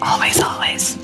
Always, always.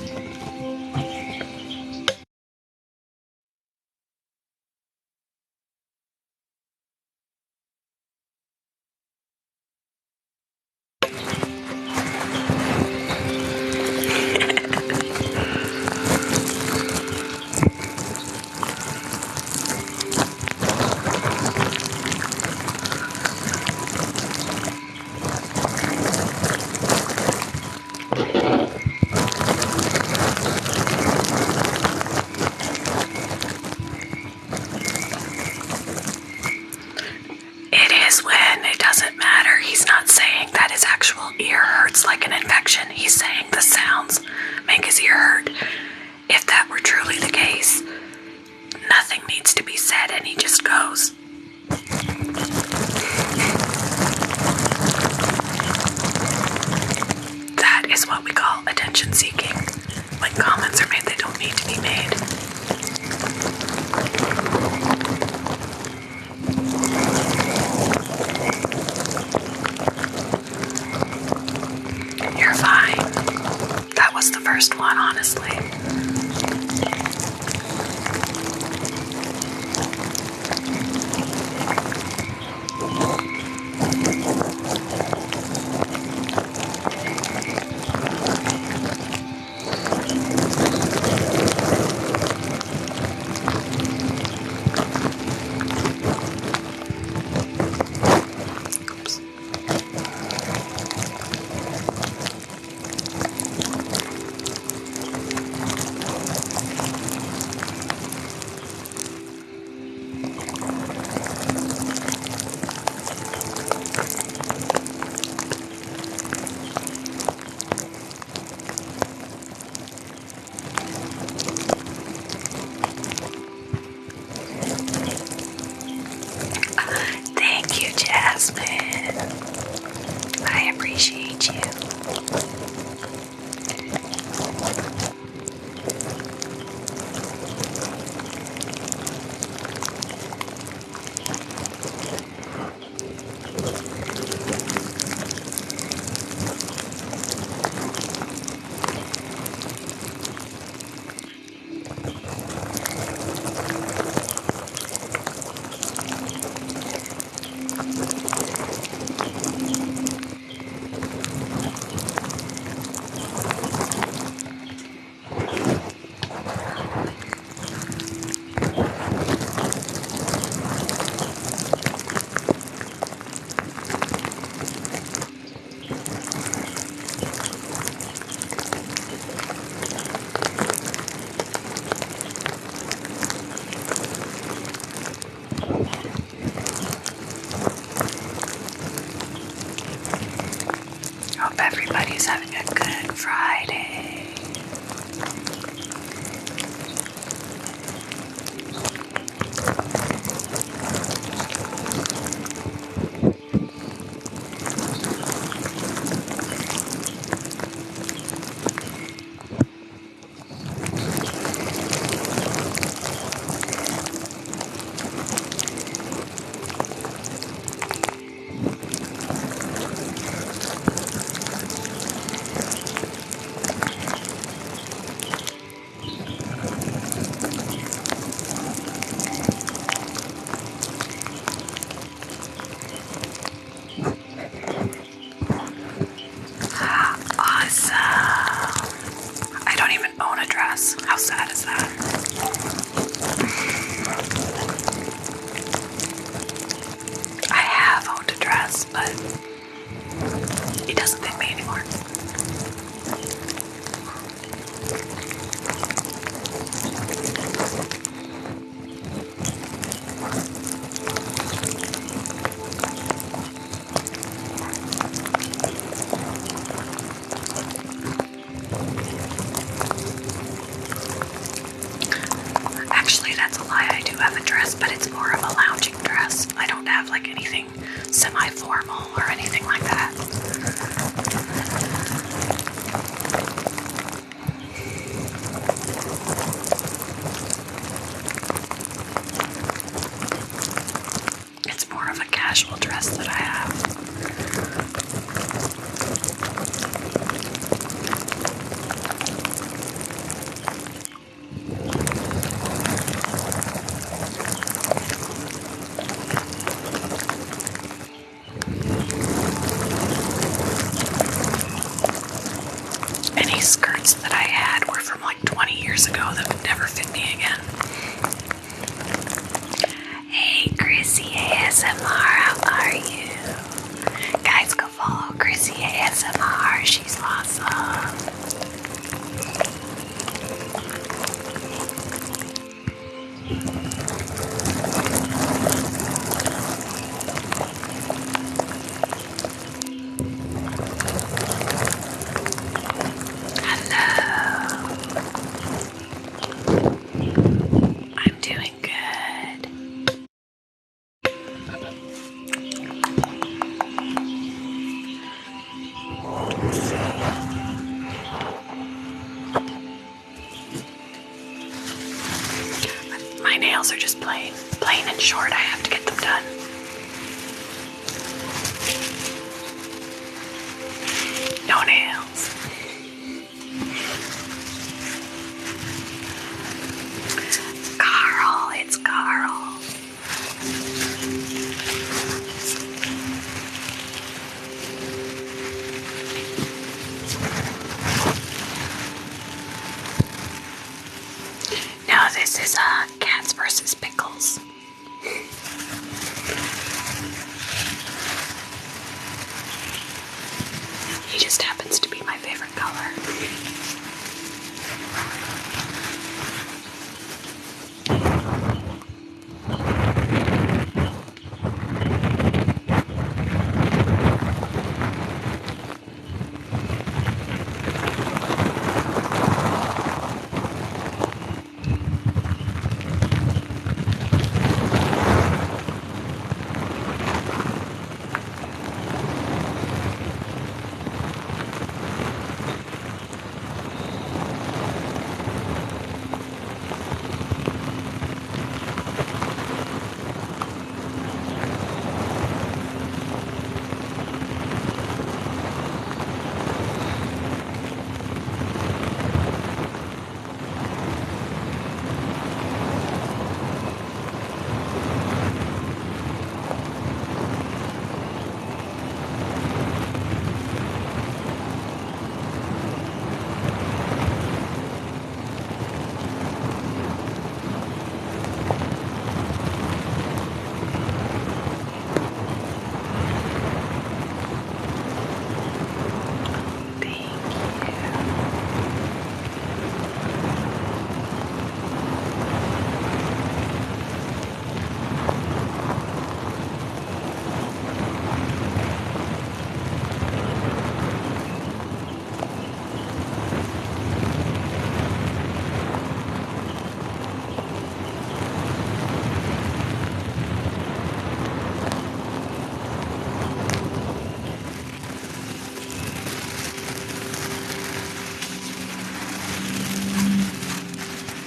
He's not saying that his actual ear hurts like an infection. He's saying the sounds make his ear hurt. If that were truly the case, nothing needs to be said and he just goes. That is what we call attention seeking. When comments are made that don't need to be made. You're fine. That was the first one, honestly. I appreciate you. Hope everybody's having a good Friday. How sad is that? I have owned a dress, but it doesn't fit me anymore. Actually, that's a lie. I do have a dress, but it's more of a lounging dress. I don't have like anything semi-formal or anything like that. It's more of a casual dress that I have. pants that I had were from like 20 years ago that would never fit me again. Hey, Chrissy ASMR, how are you? Guys, go follow Chrissy ASMR. She's awesome. I'm doing good. My nails are just plain and short. I have to get them done. No nails. Carl, it's Carl. No, this is Cats versus Pickles. He just happens to be my favorite color.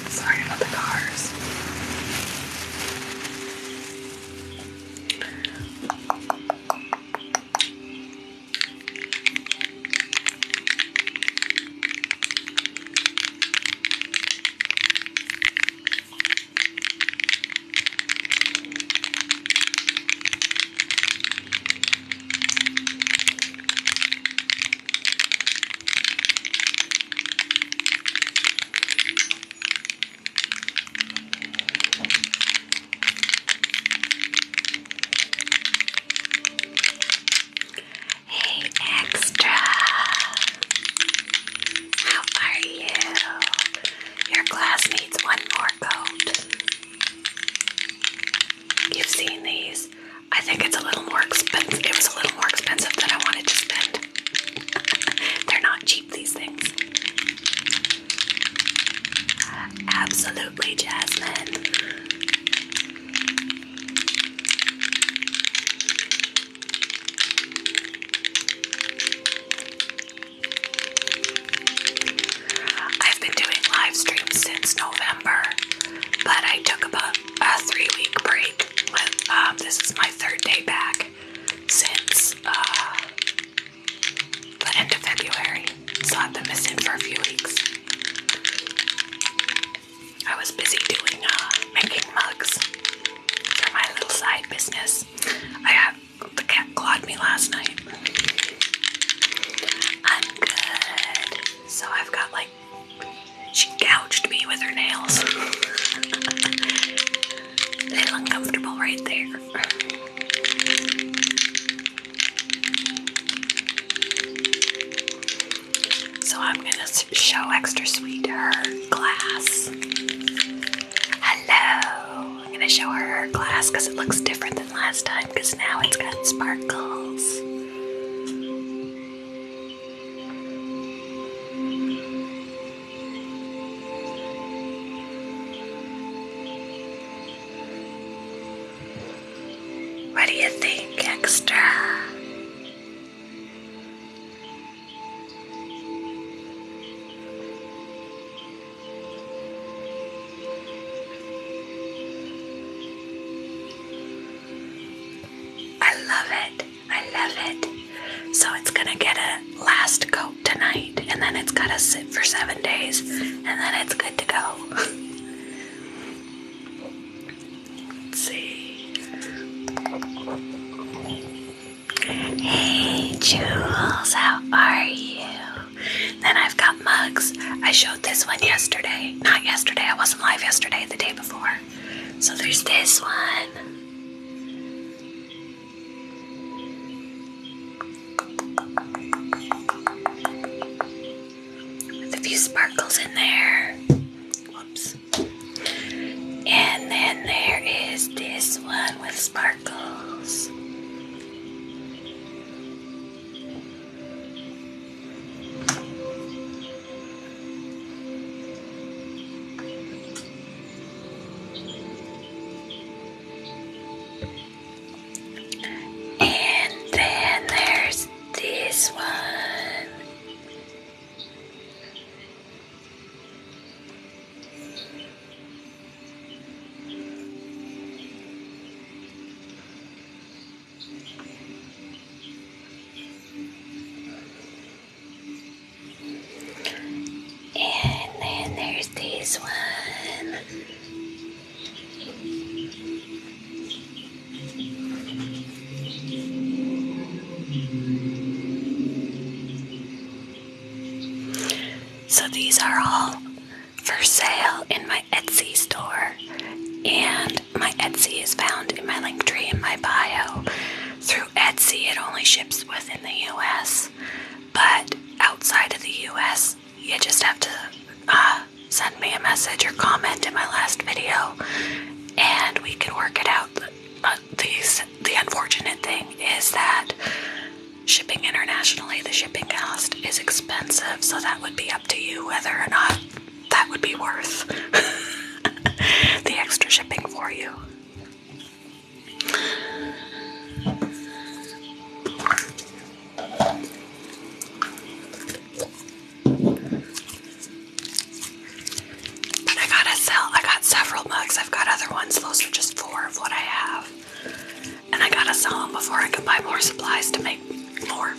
Sorry about the cars. Hey, Extra. How are you? Your glass needs one more coat. You've seen these. I think it's a little more expensive. It was a little more expensive than I wanted to spend. They're not cheap, these things. Absolutely, Jasmine. I've been doing live streams since November, but I took about a 3-week break. This is my 3rd day back since the end of February, so I've been missing for a few weeks. I was busy doing making she gouged me with her nails. A little uncomfortable right there. So I'm gonna show Extra Sweet her glass. Hello! I'm gonna show her glass because it looks different than last time because now it's got sparkles. What do you think, Extra? I love it. So it's gonna get a last coat tonight, and then it's gotta sit for 7 days, and then it's good to go. Let's see. Hey Jules, how are you? Then I've got mugs. I showed this one yesterday. Not yesterday, I wasn't live yesterday, the day before. So there's this one. Sparkles in there. Whoops. And then there is this one with sparkles. And then there's this one. This one. So these are all for sale in my Etsy store, and my Etsy is found in my link tree in my bio. Through Etsy, it only ships within the US, but outside of the US, you just have to send me a message or comment in my last video, and we can work it out. The unfortunate thing is that shipping internationally, the shipping cost is expensive, so that would be up to you whether or not that would be worth the extra shipping for you. I got several mugs. I've got other ones. Those are just 4 of what I have. And I gotta sell them before I can buy more supplies to make more.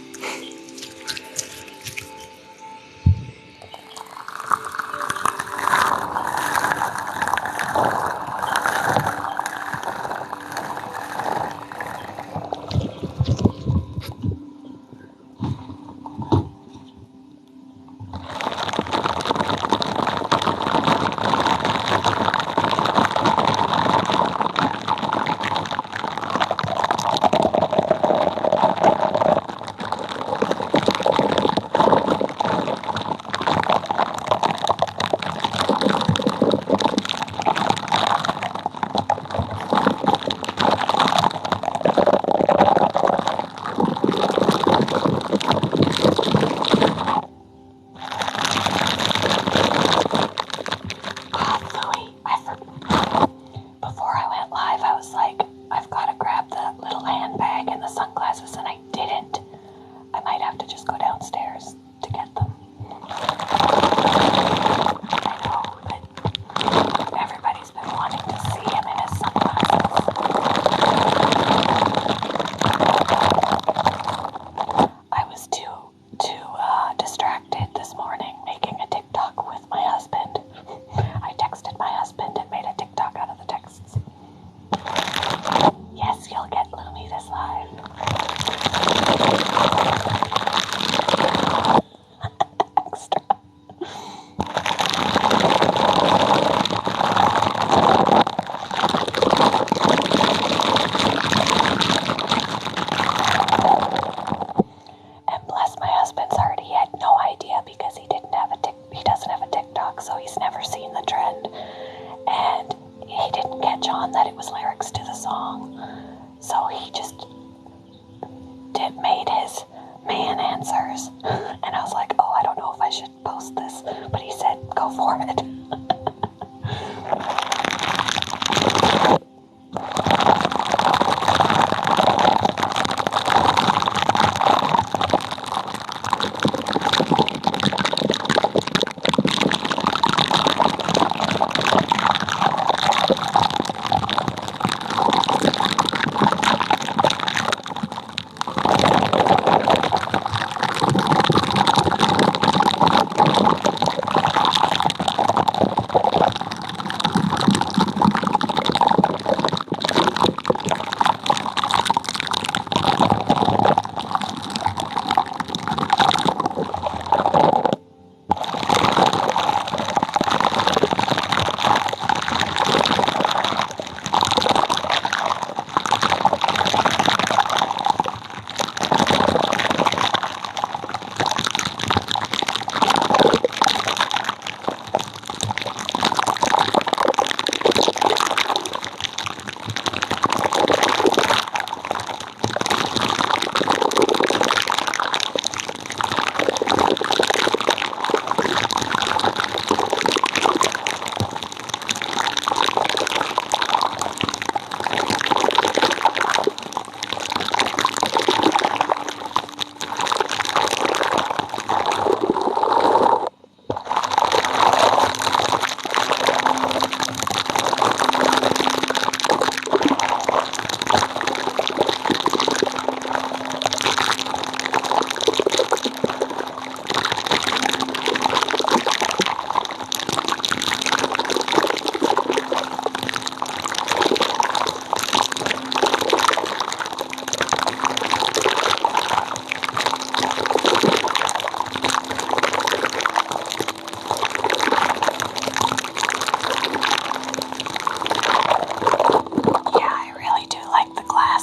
was lyrics to the song. So he just made his man answers. And I was like, oh, I don't know if I should post this. But he said, go for it.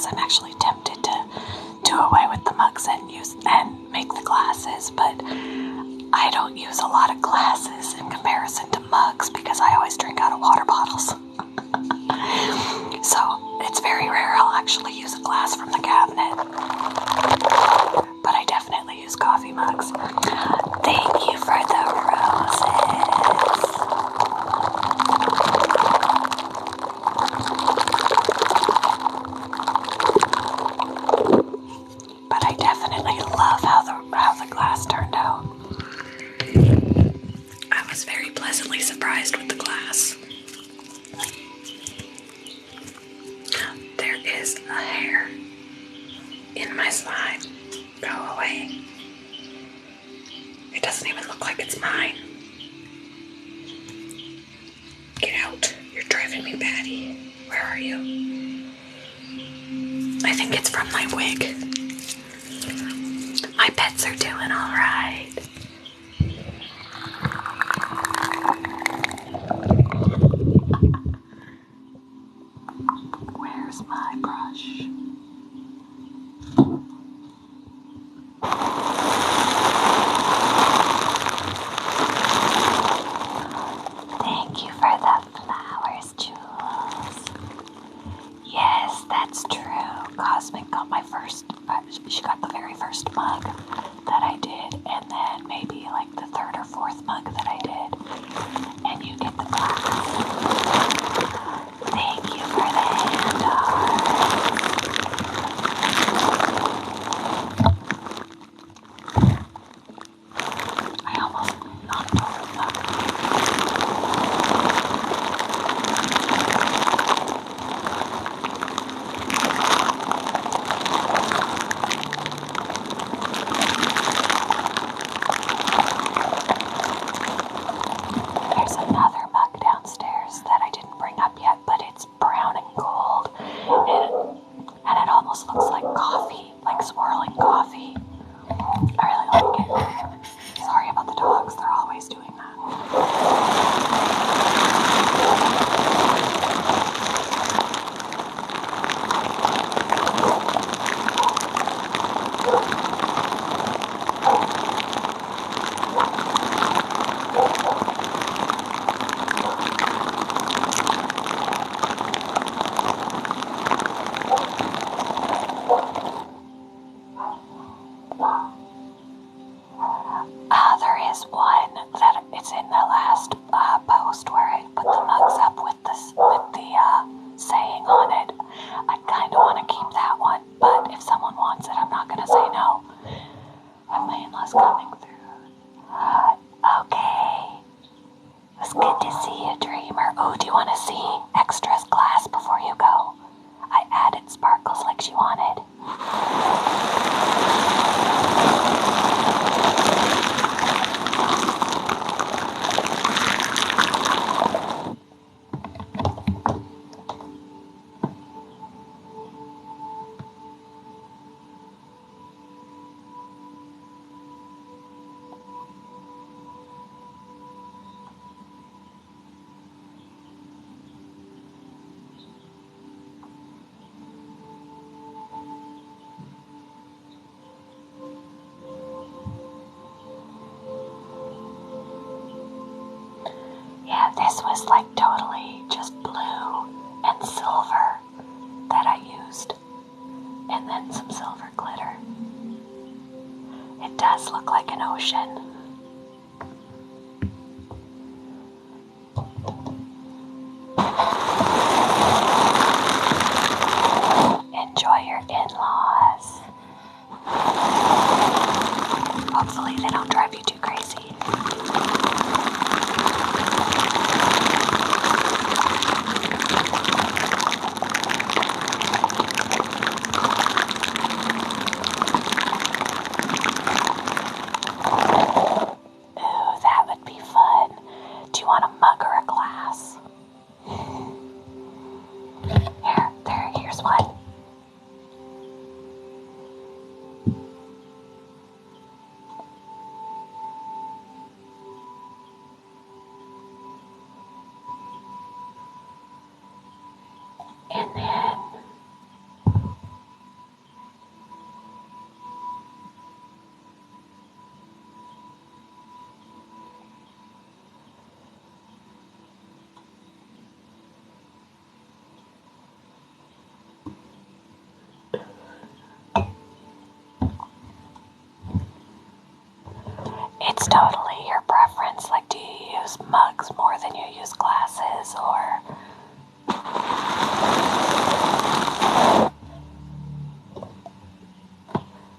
I'm actually tempted to do away with the mugs and make the glasses, but I don't use a lot of glasses in comparison to mugs because I always drink out of water bottles. So it's very rare I'll actually use a glass from the cabinet, but I definitely use coffee mugs. Thank you for the roses. But I definitely love how the glass turned out. I was very pleasantly surprised with the glass. There is a hair in my slime. Go away. It doesn't even look like it's mine. Get out. You're driving me batty. Where are you? I think it's from my wig. My pets are doing all right. Where's my brush? Thank you for the flowers, Jules. Yes, that's true. Cosmic got my first, she got the very first mug that I did, and then Ooh, do you want to see Extra's glass before you go? I added sparkles like she wanted. Yeah, this was like totally just blue and silver that I used, and then some silver glitter. It does look like an ocean. Enjoy your in-laws. Hopefully they don't drive you too crazy. Ooh, that would be fun. Do you want a mug or a glass? Here's one. And then it's totally your preference. Like, do you use mugs more than you use glasses, or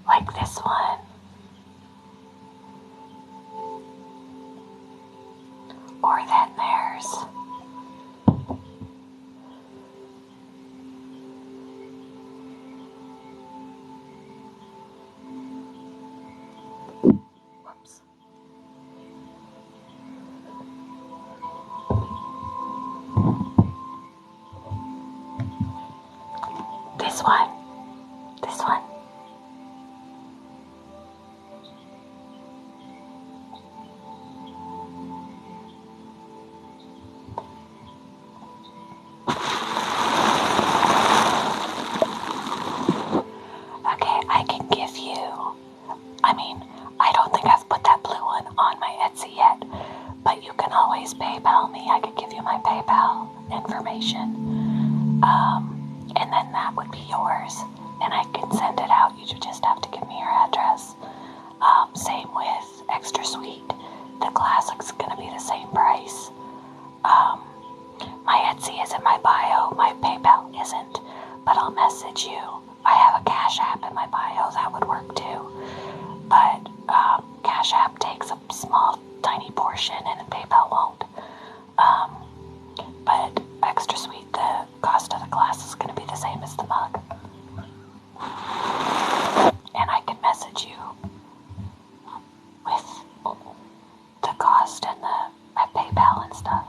like this one? Or then there's whoops. This one. This one. Okay, I can give you, I don't think I've put that blue one on my Etsy yet, but you can always PayPal me. I could give you my PayPal information. And then that would be yours, and I can send it out. You just have to give me your address. Same with Extra Sweet. The classic's gonna be the same price. My Etsy is in my bio, my PayPal isn't, but I'll message you. I have a Cash App in my bio, that would work too. But Cash App takes a small, tiny portion, and PayPal won't. But Extra Sweet, the cost of the glass is going to be the same as the mug. And I can message you with the cost and the PayPal and stuff.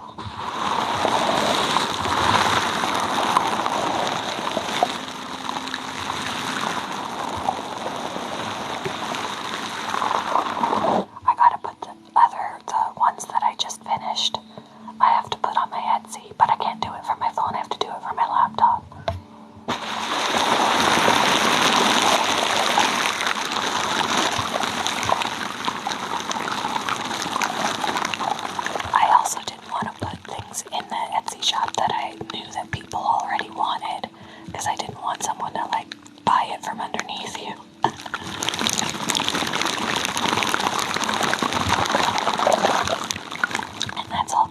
I gotta put the ones that I just finished, I have to put on my Etsy, but I can't do it from my phone, I have to do it from my laptop. I also didn't want to put things in the Etsy shop that I knew that people already wanted, because I didn't want someone to buy it from underneath you. And that's all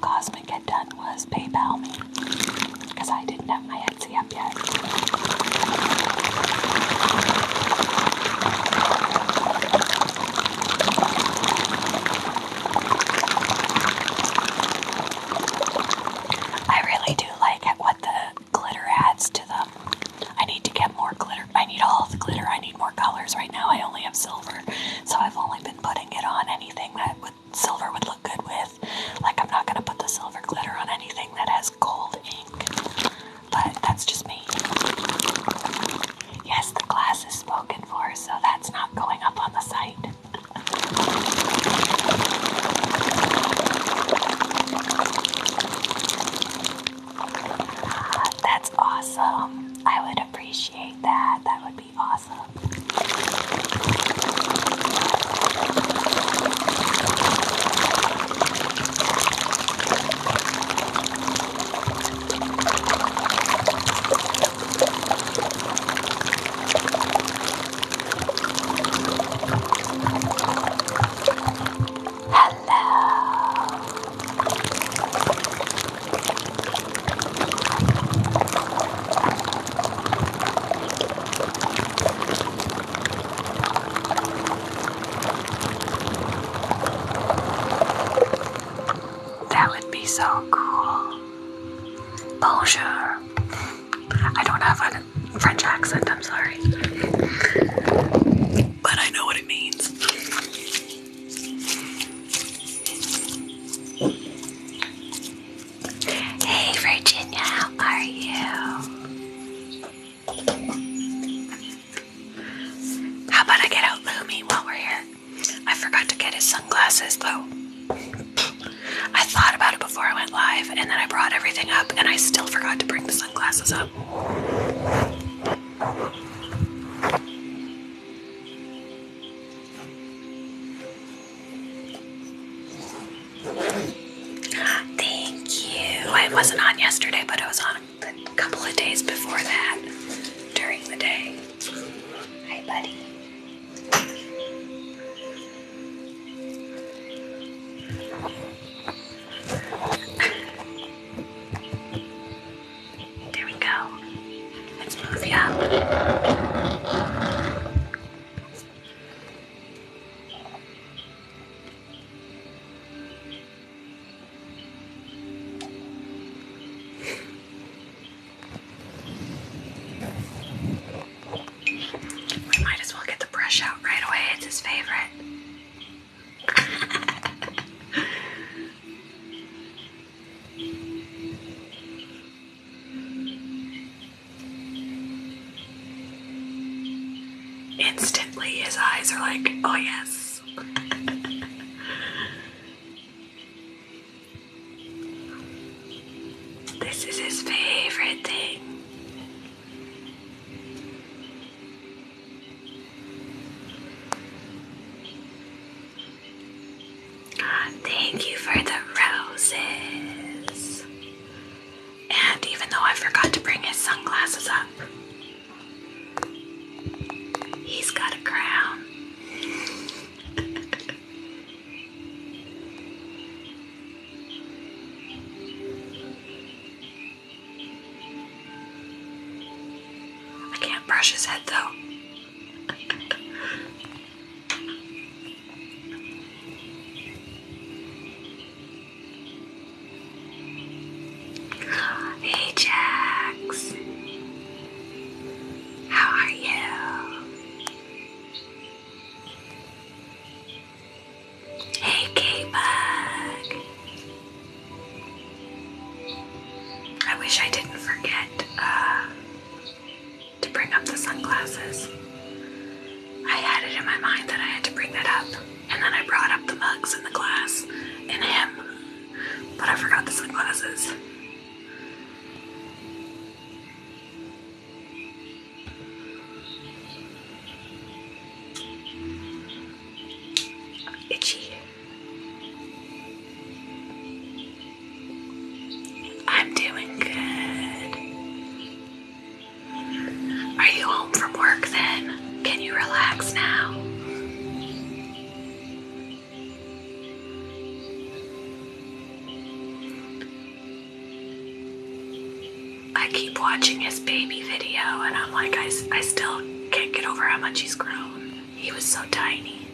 That would be so cool. Bonjour. I don't have a French accent, I'm sorry. But I know what it means. Hey Virginia, how are you? How about I get out Lumi while we're here? I forgot to get his sunglasses though. I thought about it before I went live and then I brought everything up and I still forgot to bring the sunglasses up. Thank you. I wasn't on yesterday, but I was on a couple of days before that during the day. Hi, buddy. There we go. Let's move you up. We might as well get the brush out right away. It's his favorite. Instantly, his eyes are like, oh yes. This is his favorite thing. Thank you for the roses. And even though I forgot to bring his sunglasses up, he's got a crown. I can't brush his head though. Hey Jax, how are you? Hey K-Bug. I wish I didn't forget to bring up the sunglasses. I had it in my mind that I had to bring that up, and then I brought up the mugs and the glass and him, but I forgot the sunglasses. Itchy. I'm doing good. Are you home from work then? Can you relax now? I keep watching his baby video and I'm like, I still can't get over how much he's grown. He was so tiny.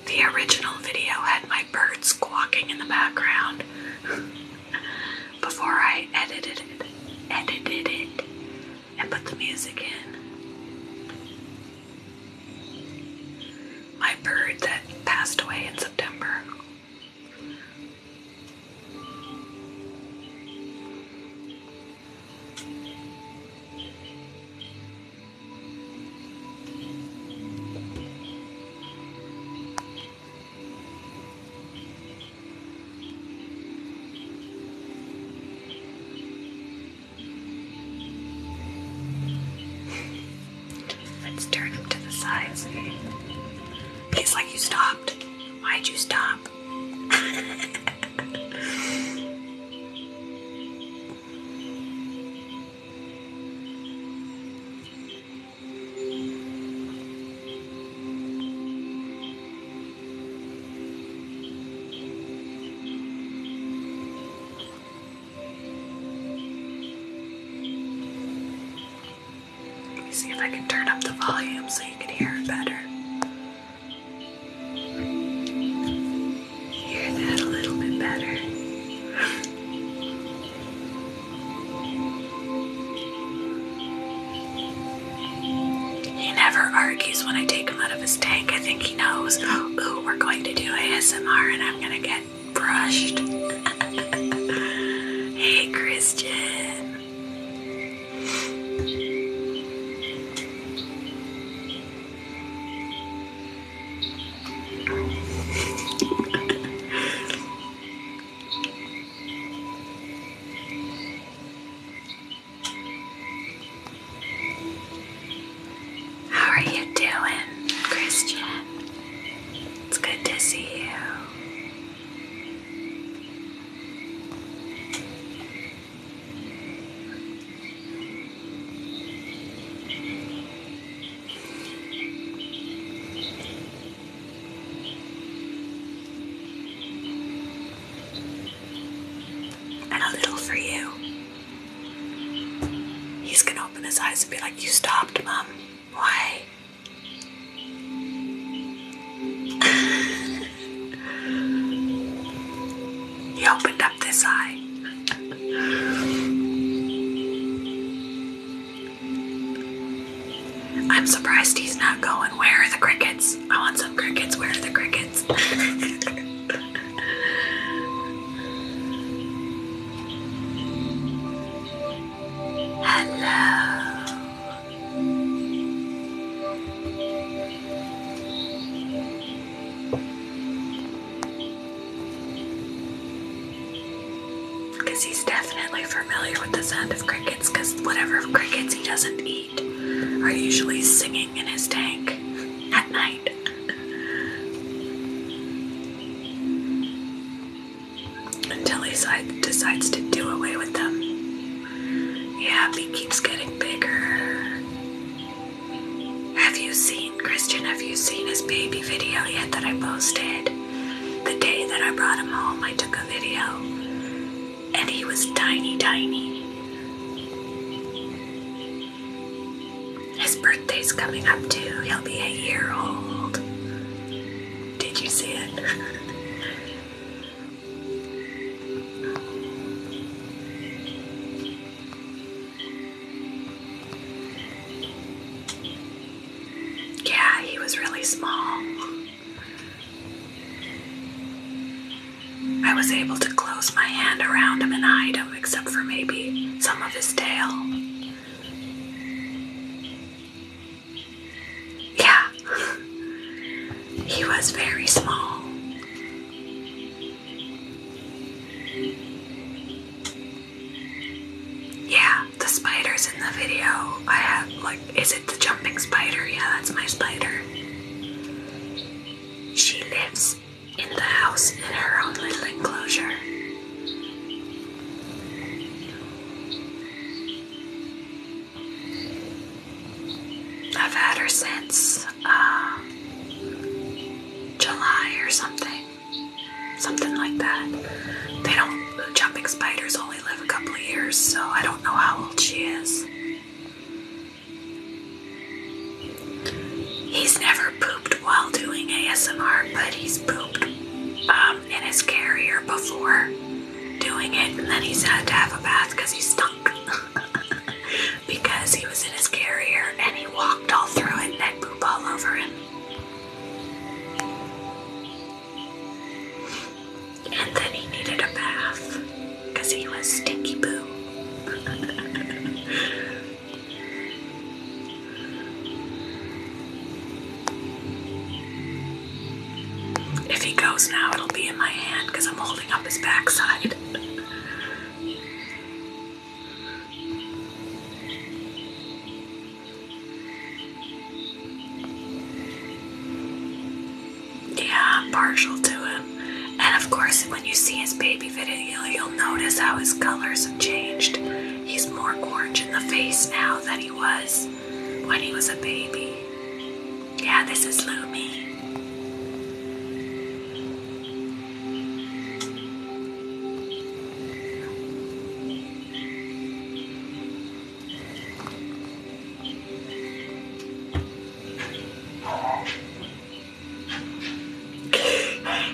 The original video had my bird squawking in the background before I edited it and put the music in. My bird that passed away in September. Let's turn him to the sides. He's like, you stopped. Why'd you stop? Let me see if I can turn up the volume so you can hear it better. when I take him out of his tank. I think he knows, ooh, we're going to do ASMR and I'm gonna get brushed. Hey, Christian. How are you doing, Christian? It's good to see you. And a little for you. He's gonna open his eyes and be like, you stopped, Mom. Why? He opened up this eye. I'm surprised he's not going, where are the crickets? I want some crickets, where are the crickets? Hello. Because he's definitely familiar with the sound of crickets, because whatever crickets he doesn't eat are usually singing in his tank at night. Until he decides to do away with them. Yeah, he keeps getting bigger. Have you seen, Christian, have you seen his baby video yet that I posted? The day that I brought him home, I took a video. And he was tiny, tiny. His birthday's coming up too. He'll be a year old. Did you see it? Yeah, he was really small. I was able to close my hand around him and hide him, except for maybe some of his tail. Yeah, he was very small. Yeah, the spiders in the video, I have, like, is it the jumping spider? Yeah, that's my spider. She lives in the house in her own little enclosure. I've had her since July or something like that. Jumping spiders only live a couple of years, so I don't know how old she is. He's never pooped while doing ASMR, but he's pooped in his carrier before doing it, and then he's had to have a bath because he stunk. Because he was in his carrier and he walked all through it and had poop all over him. And then he needed a bath because he was stinky poo. If he goes now, it'll be in my hand because I'm holding up his backside. Yeah, I'm partial to him. And of course, when you see his baby video, you'll notice how his colors have changed. He's more orange in the face now than he was when he was a baby. Yeah, this is Lumi.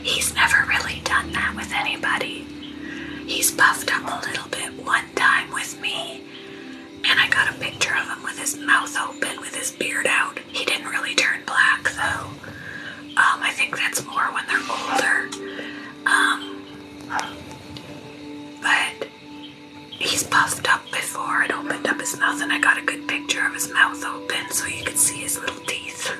He's never really done that with anybody. He's puffed up a little bit one time with me, and I got a picture of him with his mouth open with his beard out. He didn't really turn think that's more when they're older. But he's puffed up before and opened up his mouth, and I got a good picture of his mouth open so you could see his little teeth.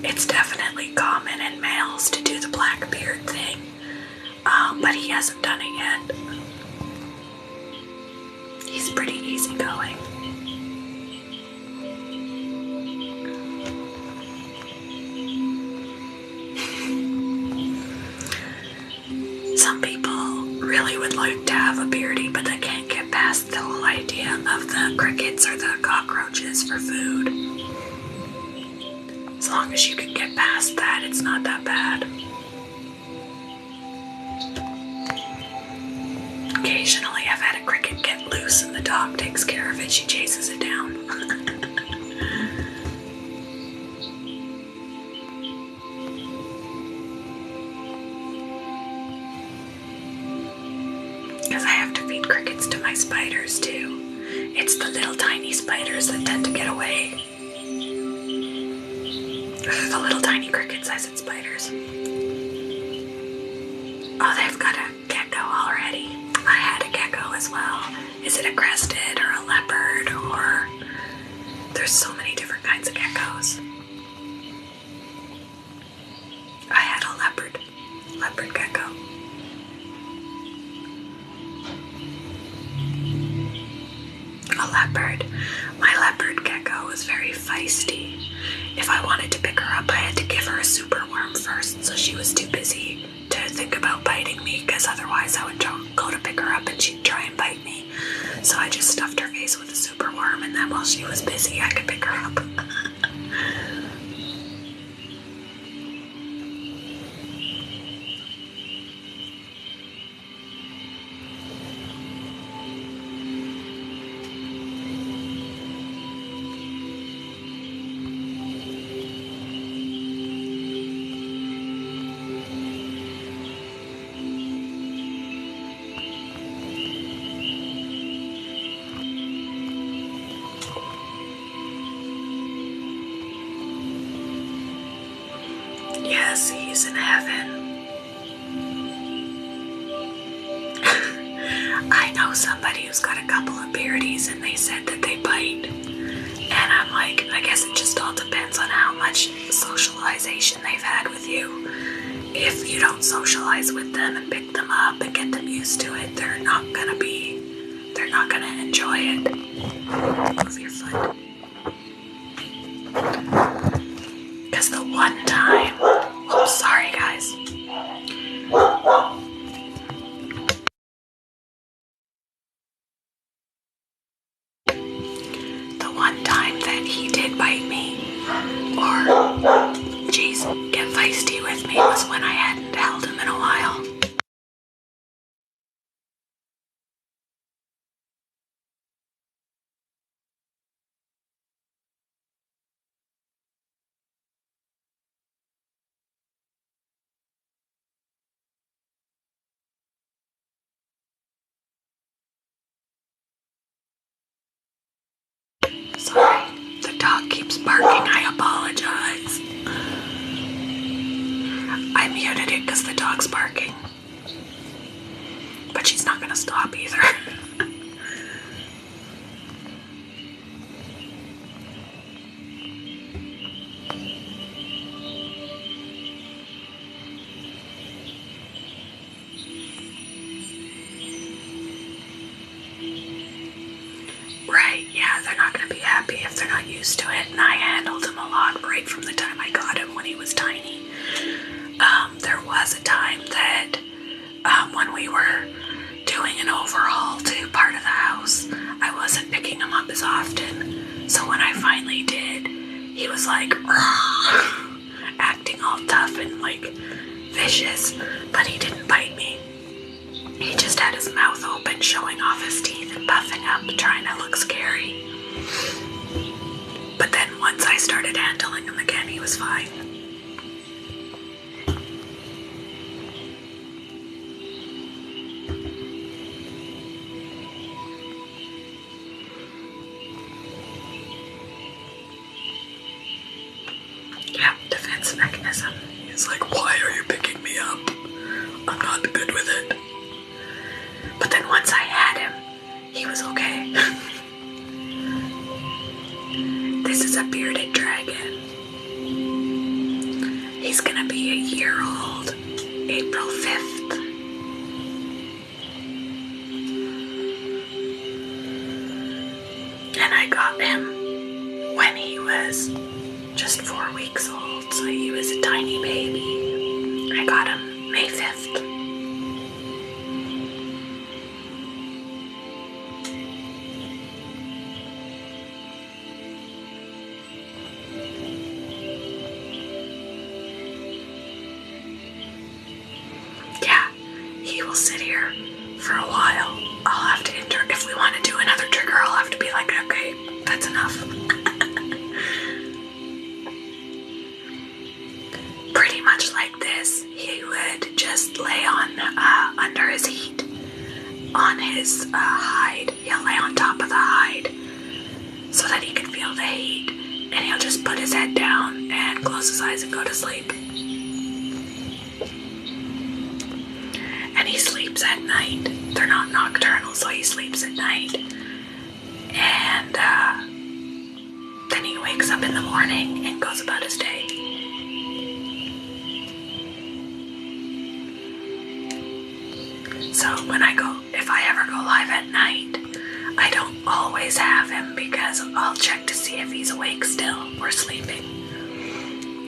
It's definitely common in males to do the black beard thing, but he hasn't done it yet. He's pretty easygoing. Some people really would like to have a beardy, but they can't get past the whole idea of the crickets or the cockroaches for food. As long as you can get past that, it's not that bad. Occasionally I've had a cricket get loose and the dog takes care of it. She chases it down. Because I have to feed crickets to my spiders too. It's the little tiny spiders that tend to get away. The little tiny crickets, I said spiders. Oh, they've got a gecko already. I had a gecko as well. Is it a crested or a leopard or... There's so many different kinds of geckos. I had a leopard gecko. A leopard. My leopard gecko was very feisty. If I wanted to pick her up, I had to give her a super worm first, so she was too busy to think about biting me, because otherwise I would go to pick her up and she'd try and bite me. So I just stuffed her face with a super worm, and then while she was busy, I could pick her up. Yes, he's in heaven. I know somebody who's got a couple of beardies and they said that they bite. And I'm like, I guess it just all depends on how much socialization they've had with you. If you don't socialize with them and pick them up and get them used to it, they're not gonna enjoy it. Move your foot. Because the one time, oops, sorry guys. The one time that he did bite me, or, get feisty with me, was when I hadn't held him in a while. Sorry, the dog keeps barking. I apologize. I muted it because the dog's barking. But she's not gonna stop either. Right, yeah, they're not going to be happy if they're not used to it, and I handled him a lot right from the time I got him when he was tiny. There was a time that when we were doing an overhaul to part of the house, I wasn't picking him up as often, so when I finally did, he was like, acting all tough and like vicious, but he didn't bite me. He just had his mouth open, showing off his teeth and puffing up, trying to look scary. But then once I started handling him again, he was fine. defense mechanism. He's like, why are you picking me up? I'm not good with it. But then once I had him, he was okay. This is a bearded dragon. He's gonna be a year old, April 5th. And I got him when he was just 4 weeks old, so he was a tiny baby. I got him May 5th. Yeah, he will sit here for a while. I'll have to if we want to do another trigger, I'll have to be like, okay, that's enough. Pretty much like this, he would just lay on under his heat, on his hide. He'll lay on top of the hide so that he can feel the heat, and he'll just put his head down and close his eyes and go to sleep. And he sleeps at night. They're not nocturnal, so he sleeps at night. And then he wakes up in the morning and goes about his day. So when if I ever go live at night, I don't always have him because I'll check to see if he's awake still or sleeping.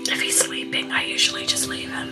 If he's sleeping, I usually just leave him.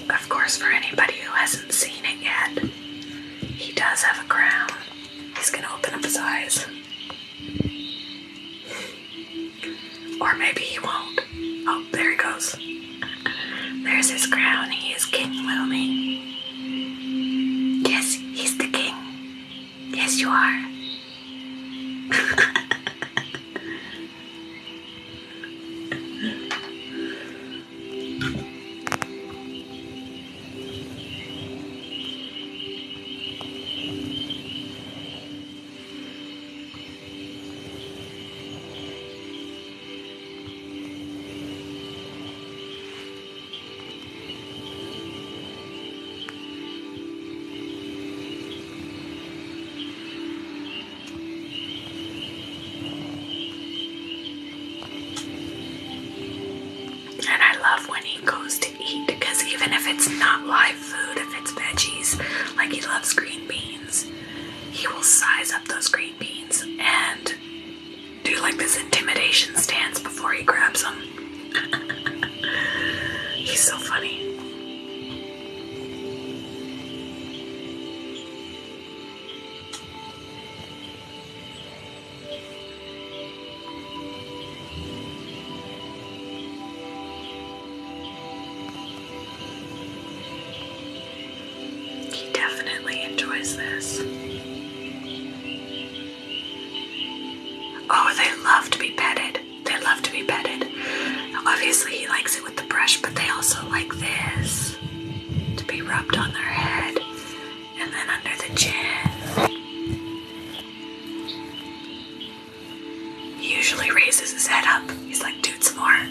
Of course, for anybody who hasn't seen it yet, he does have a crown. He's gonna open up his eyes. Or maybe he won't. Oh, there he goes. There's his crown. He is King Lumi. Yes, he's the king. Yes, you are. And I love when he goes to eat, because even if it's not live food, if it's veggies, like he loves green beans, he will size up those green beans and do like this intimidation stance before he grabs them. He's so funny. He definitely enjoys this. Oh, they love to be petted. They love to be petted. Obviously, he likes it with the brush, but they also like this, to be rubbed on their head and then under the chin. He usually raises his head up. He's like, dude, some more.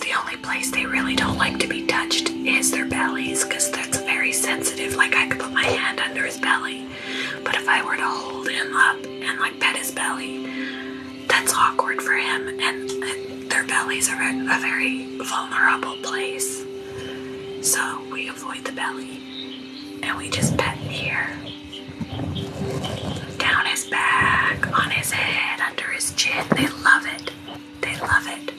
The only place they really don't like to be touched is their bellies, because that's very sensitive. Like, I could put my hand under his belly, but if I were to hold him up and like pet his belly, that's awkward for him, and their bellies are a very vulnerable place. So we avoid the belly and we just pet here. Down his back, on his head, under his chin. They love it. They love it.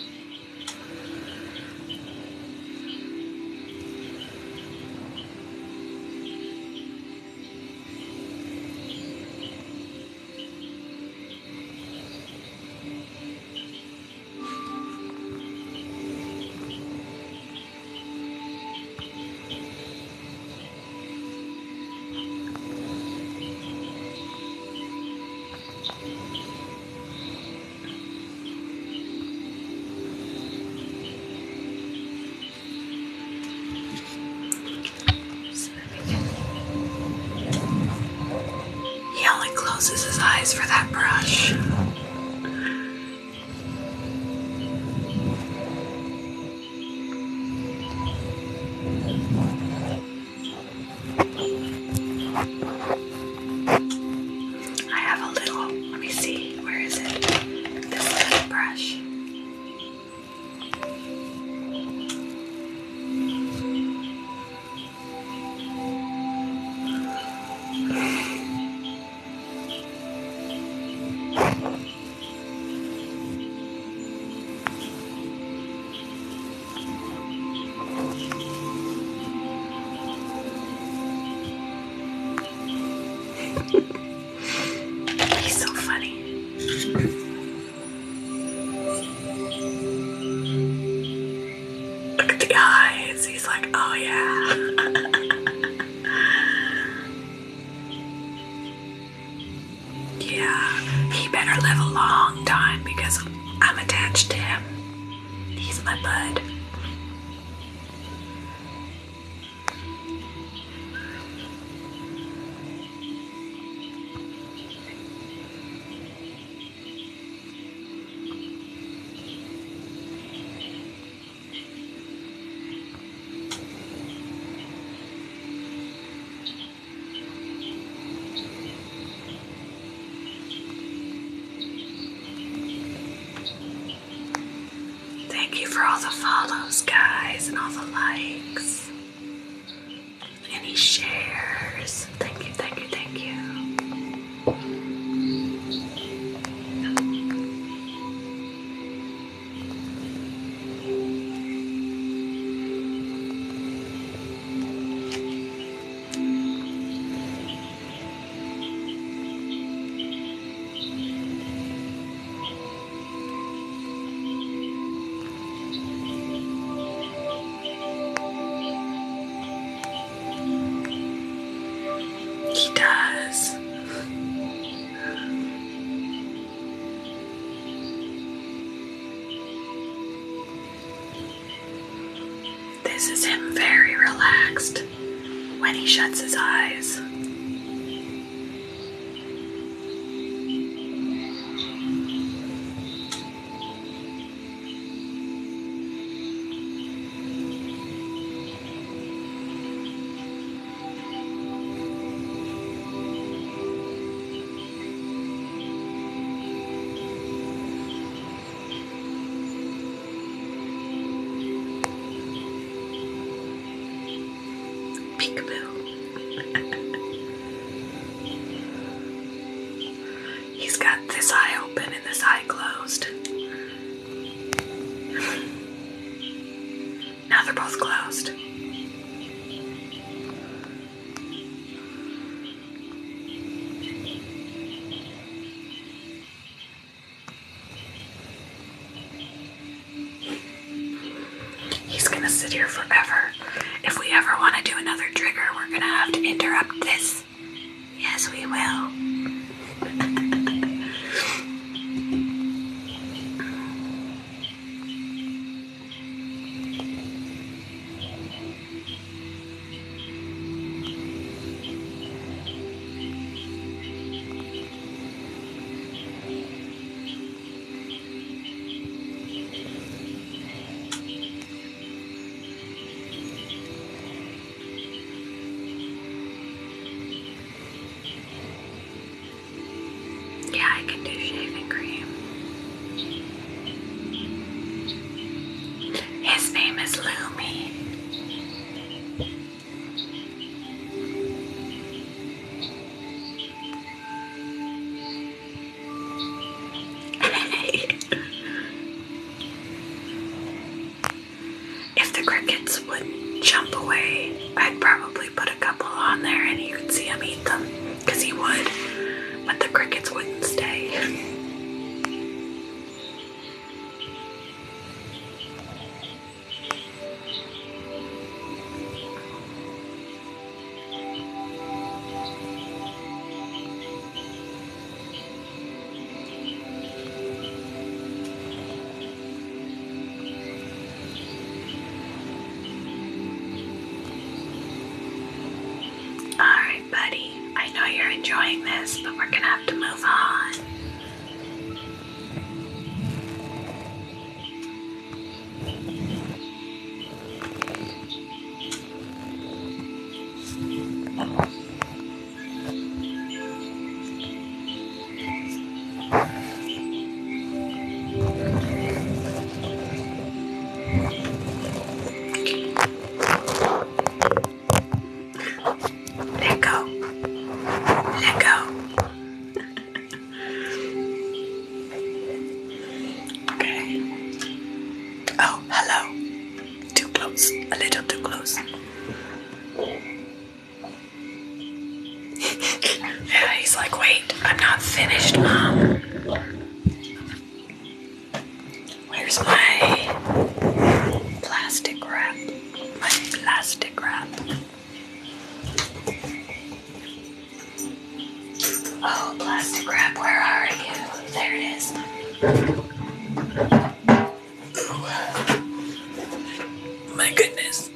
eyes for that brush. I have a little, let me see, where is it? This little brush. He's so funny. Look at the eyes. He's like, oh yeah. Yeah, he better live a long time because I'm attached to him. He's my bud. Thank you for all the follows, guys, and all the likes. Any shares. Thank you, thank you, thank you. He does. This is him very relaxed when he shuts his eyes. Peekaboo. He's got this eye open and this eye closed. Now they're both closed. He's gonna sit here forever. If we ever want to do another trigger, we're gonna have to interrupt this. Yes, we will. Yeah, I can do shaving cream. His name is Lumi. If the crickets wouldn't jump away, I'd probably put a couple on there and you could see him eat them, because he would, but the crickets wouldn't stay. Alright, buddy. I know you're enjoying this, but we're gonna have to move on. Let go. Let go. Okay. Oh, hello. Too close. A little too close. Yeah, he's like, wait, I'm not finished, Mom. Where's my plastic wrap? My plastic wrap. Oh, plastic wrap, where are you? There it is. My goodness.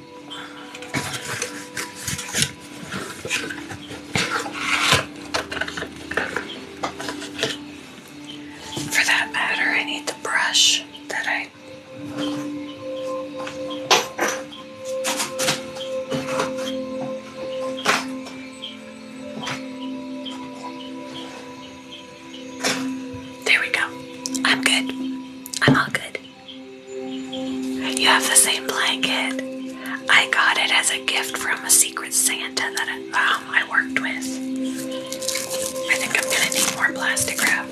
For that matter, I need the brush that I... There we go. I'm good. I'm all good. You have the same blanket. I got it as a gift from a secret Santa that I worked with. I think I'm gonna need more plastic wrap.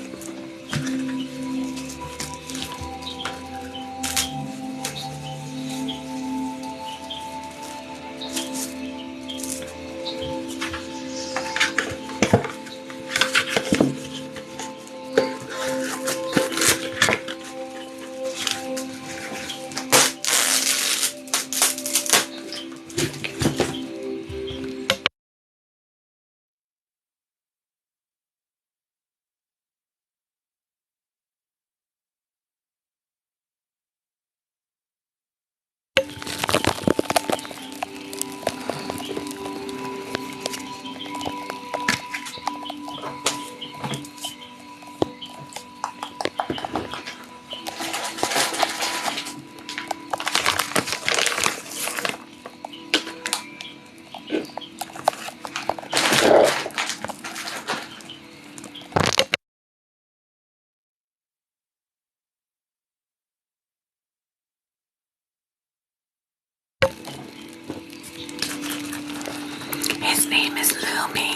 His name is Lumi.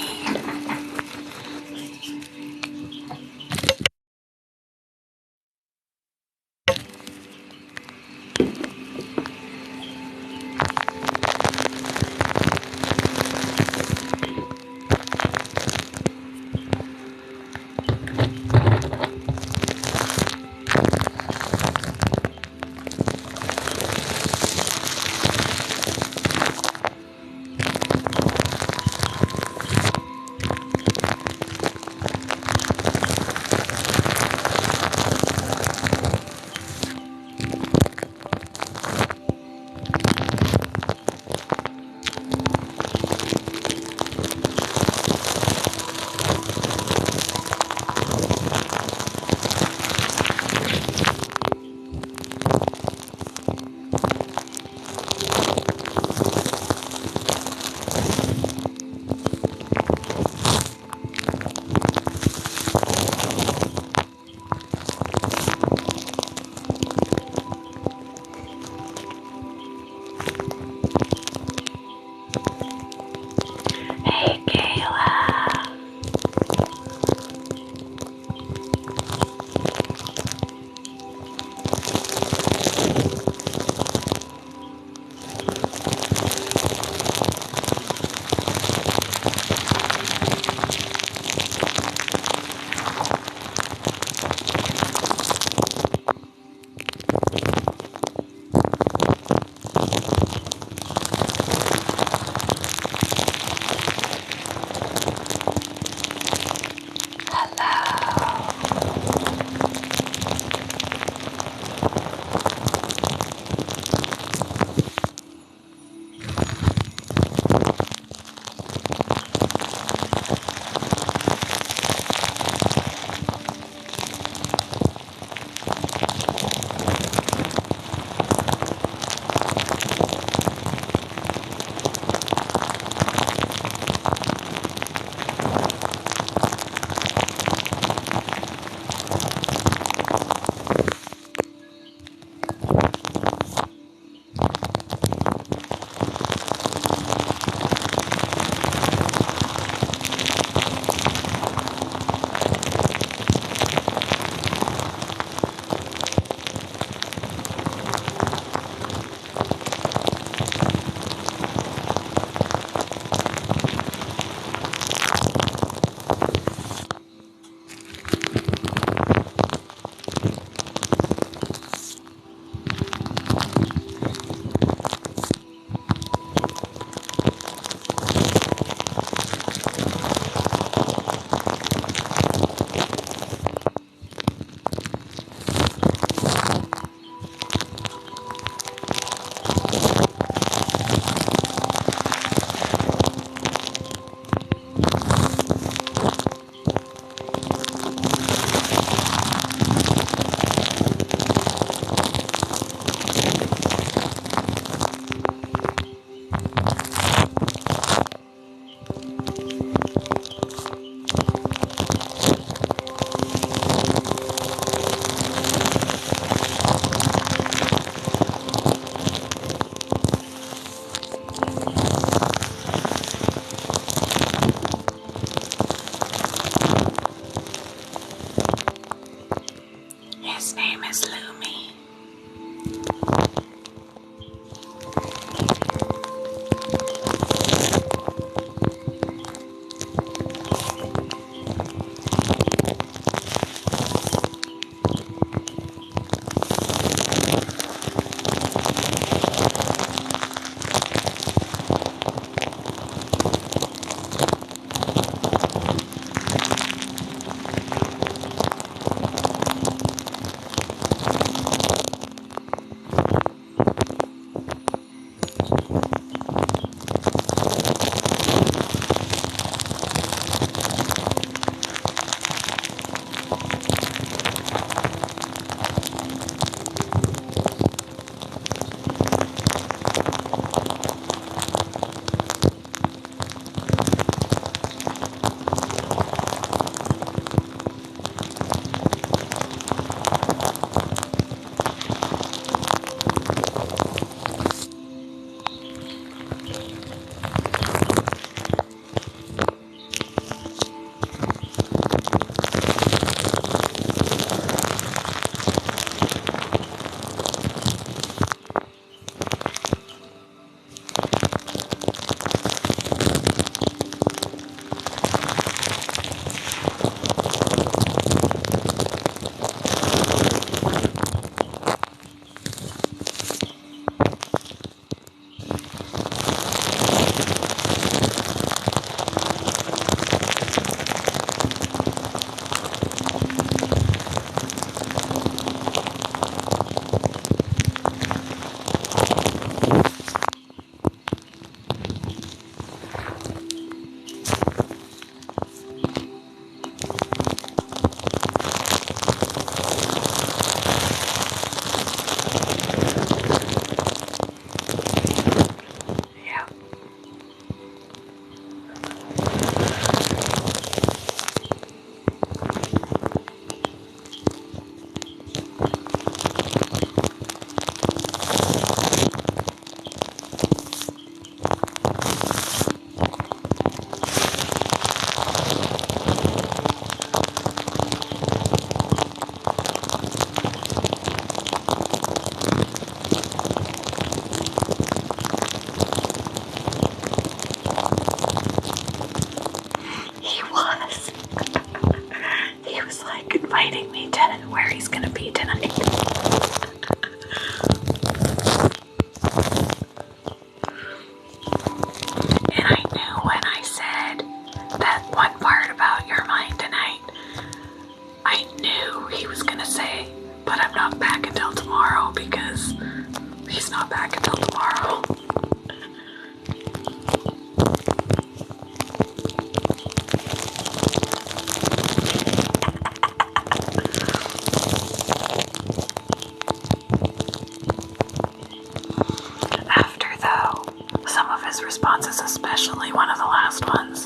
responses, especially one of the last ones.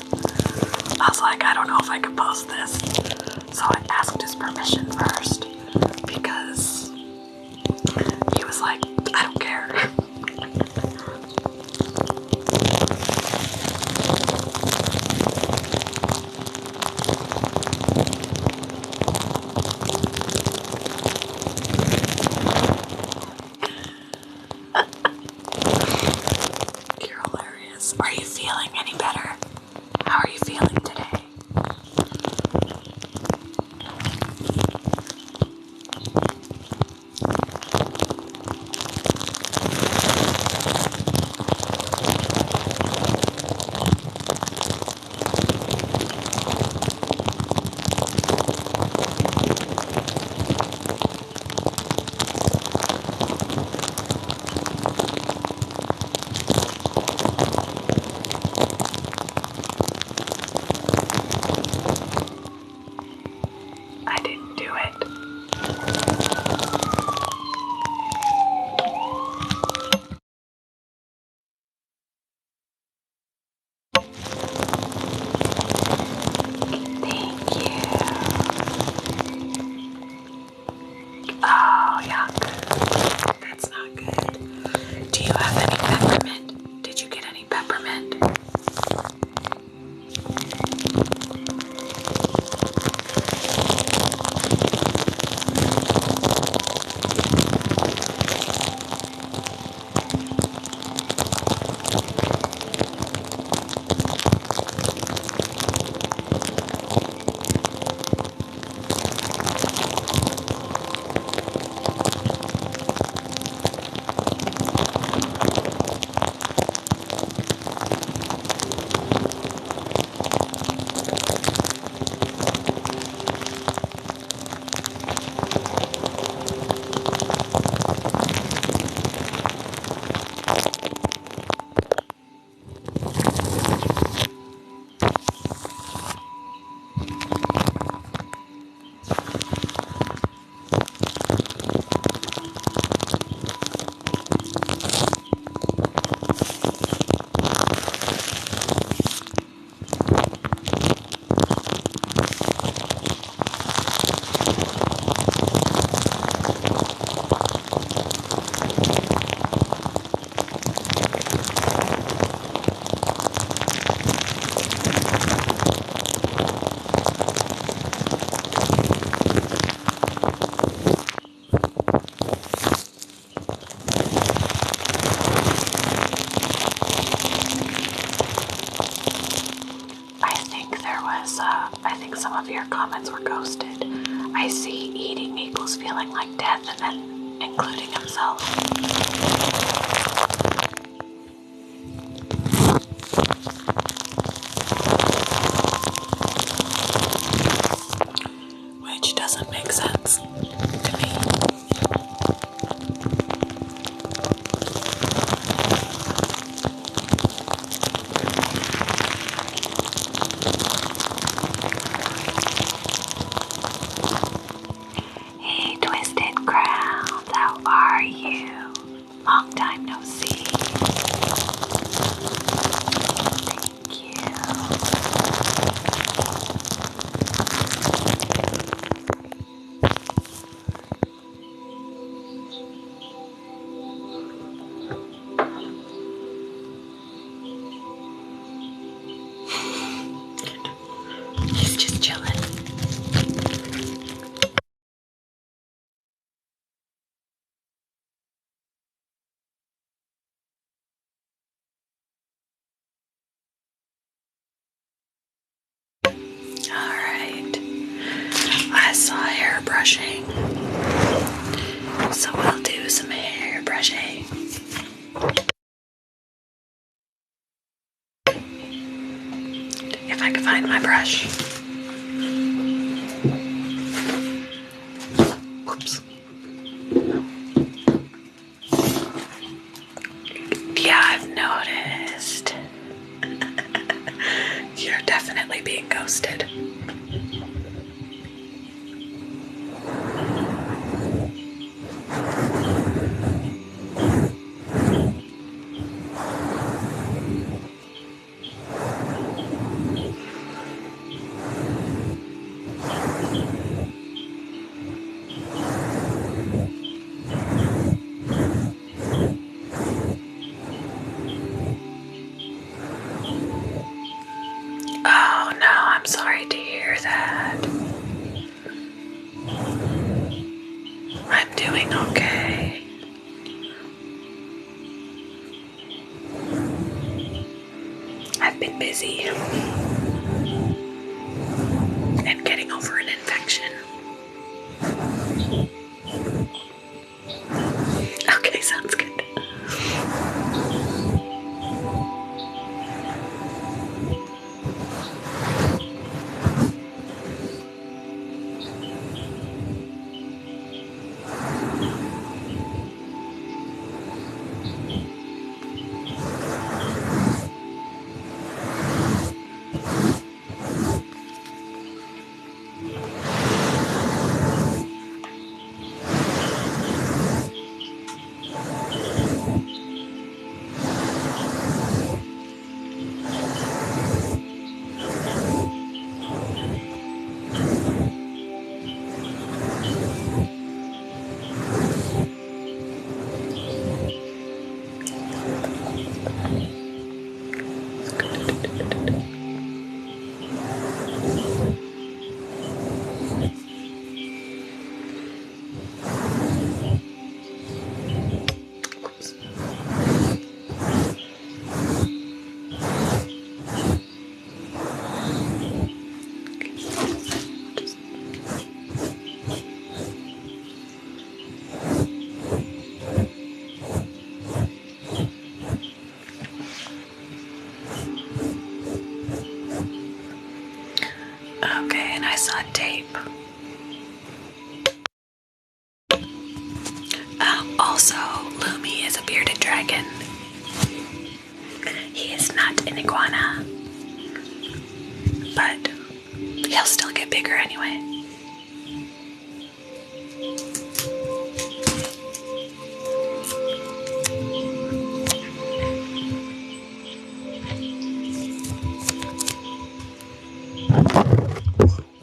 I was like, I don't know if I could post this. So I asked his permission first because he was like, I don't care. You're hilarious. Are you feeling any better? How are you feeling today? I didn't do it. Thank you. Oh, yuck. That's not good. Do you have any peppermint? Did you get any peppermint? I think some of your comments were ghosted. I see eating equals feeling like death and then including himself. Which doesn't make sense to me. Hey, Twisted Crowns, how are you? Long time no see. Thank you. He's just chilling. Alright. I saw hair brushing. So we'll do some hair brushing. If I could find my brush. Whoops. Yeah, I've noticed. You're definitely being ghosted. busy and getting over an infection. Okay, sounds good. Okay, and I saw tape. Also, Lumi is a bearded dragon. He is not an iguana, but he'll still get bigger anyway.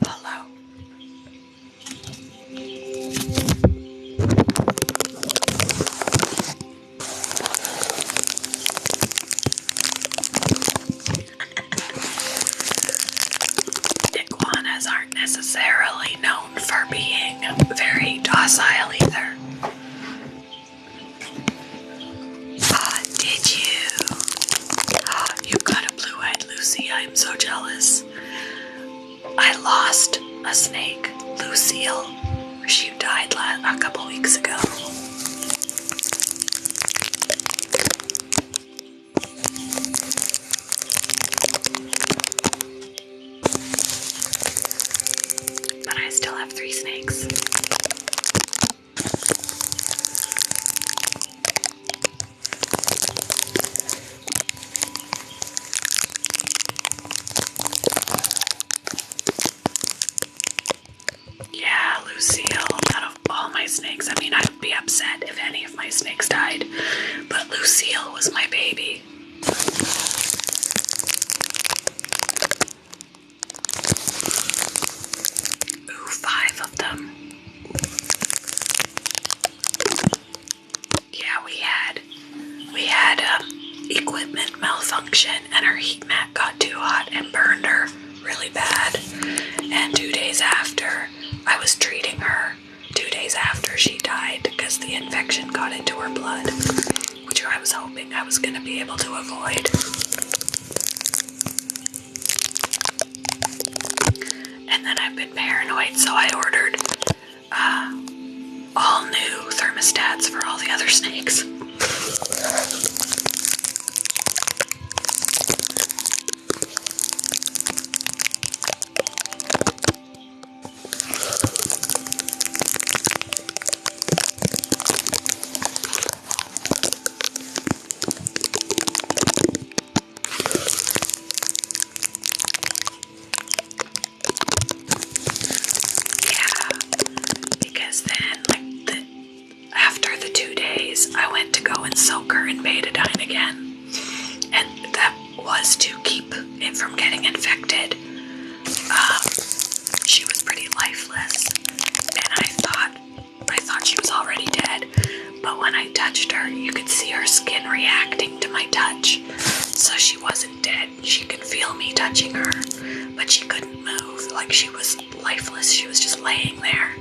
Hello. Iguanas aren't necessarily known for being very docile either. Did you? You got a blue-eyed Lucy. I'm so jealous. I lost a snake, Lucille. She died a couple weeks ago. But I still have 3 snakes. Yeah, Lucille, out of all my snakes, I mean, I'd be upset if any of my snakes died, but Lucille was my baby. Ooh, 5 of them. Yeah, we had equipment malfunction, and her heat mat got too hot and burned her really bad. And 2 days after, I was treating her. 2 days after she died because the infection got into her blood, which I was hoping I was going to be able to avoid. And then I've been paranoid, so I ordered all new thermostats for all the other snakes. I went to go and soak her in betadine again, and that was to keep it from getting infected. She was pretty lifeless, and I thought she was already dead, but when I touched her, you could see her skin reacting to my touch. So she wasn't dead. She could feel me touching her, but she couldn't move. Like, she was lifeless. She was just laying there,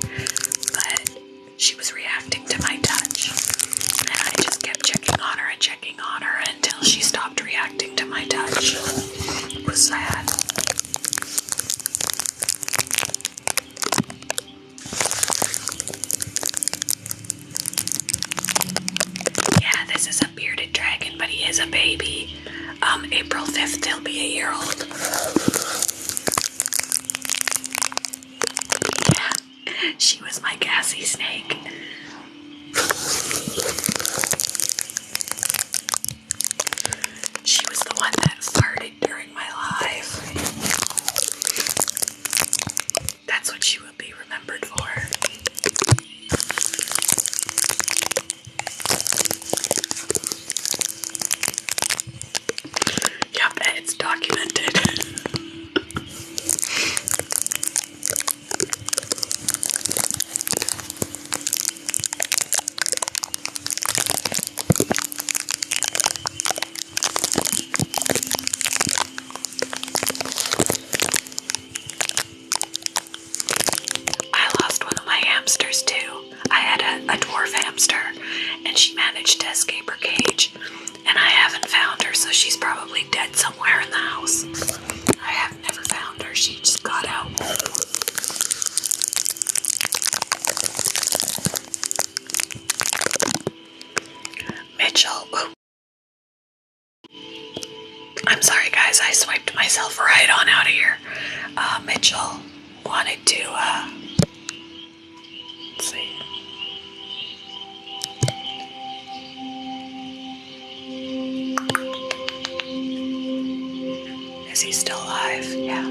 but she was reacting to my touch. And I just kept checking on her until she stopped reacting to my touch. On April 5th, he'll be a year old. Yeah, she was my gassy snake. She was the one that farted during my live. That's what she will be remembered for. Yep, and it's documented. Hamsters too. I had a dwarf hamster and she managed to escape her cage, and I haven't found her, so she's probably dead somewhere in the house. I have never found her. She just got out. Mitchell. Oh. I'm sorry guys, I swiped myself right on out of here. Mitchell wanted to let's see. Is he still alive? Yeah.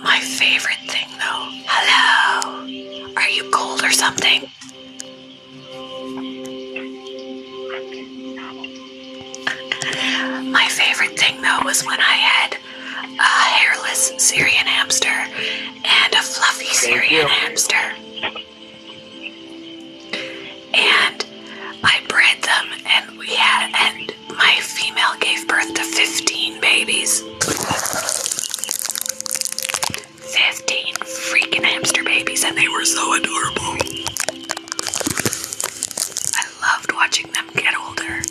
My favorite thing though. Hello. Are you cold or something? My favorite thing though was when I had a hairless Syrian hamster and a fluffy Syrian hamster. And I bred them, and my female gave birth to 15 babies. 15 freaking hamster babies, and they were so adorable. I loved watching them get older.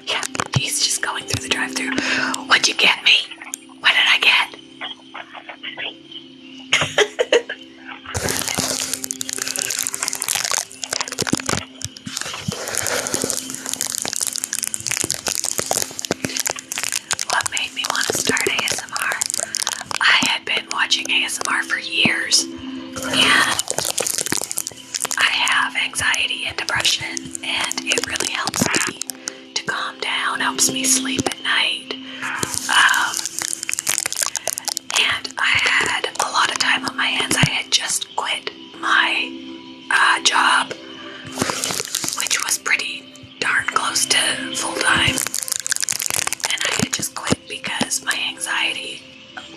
Yeah, he's just going through the drive-thru. What'd you get me? What did I get? What made me want to start ASMR? I had been watching ASMR for years, and I have anxiety and depression, and it really helps me to calm down, helps me sleep at night. And I had a lot of time on my hands. I had just quit my job, which was pretty darn close to full-time. And I had just quit because my anxiety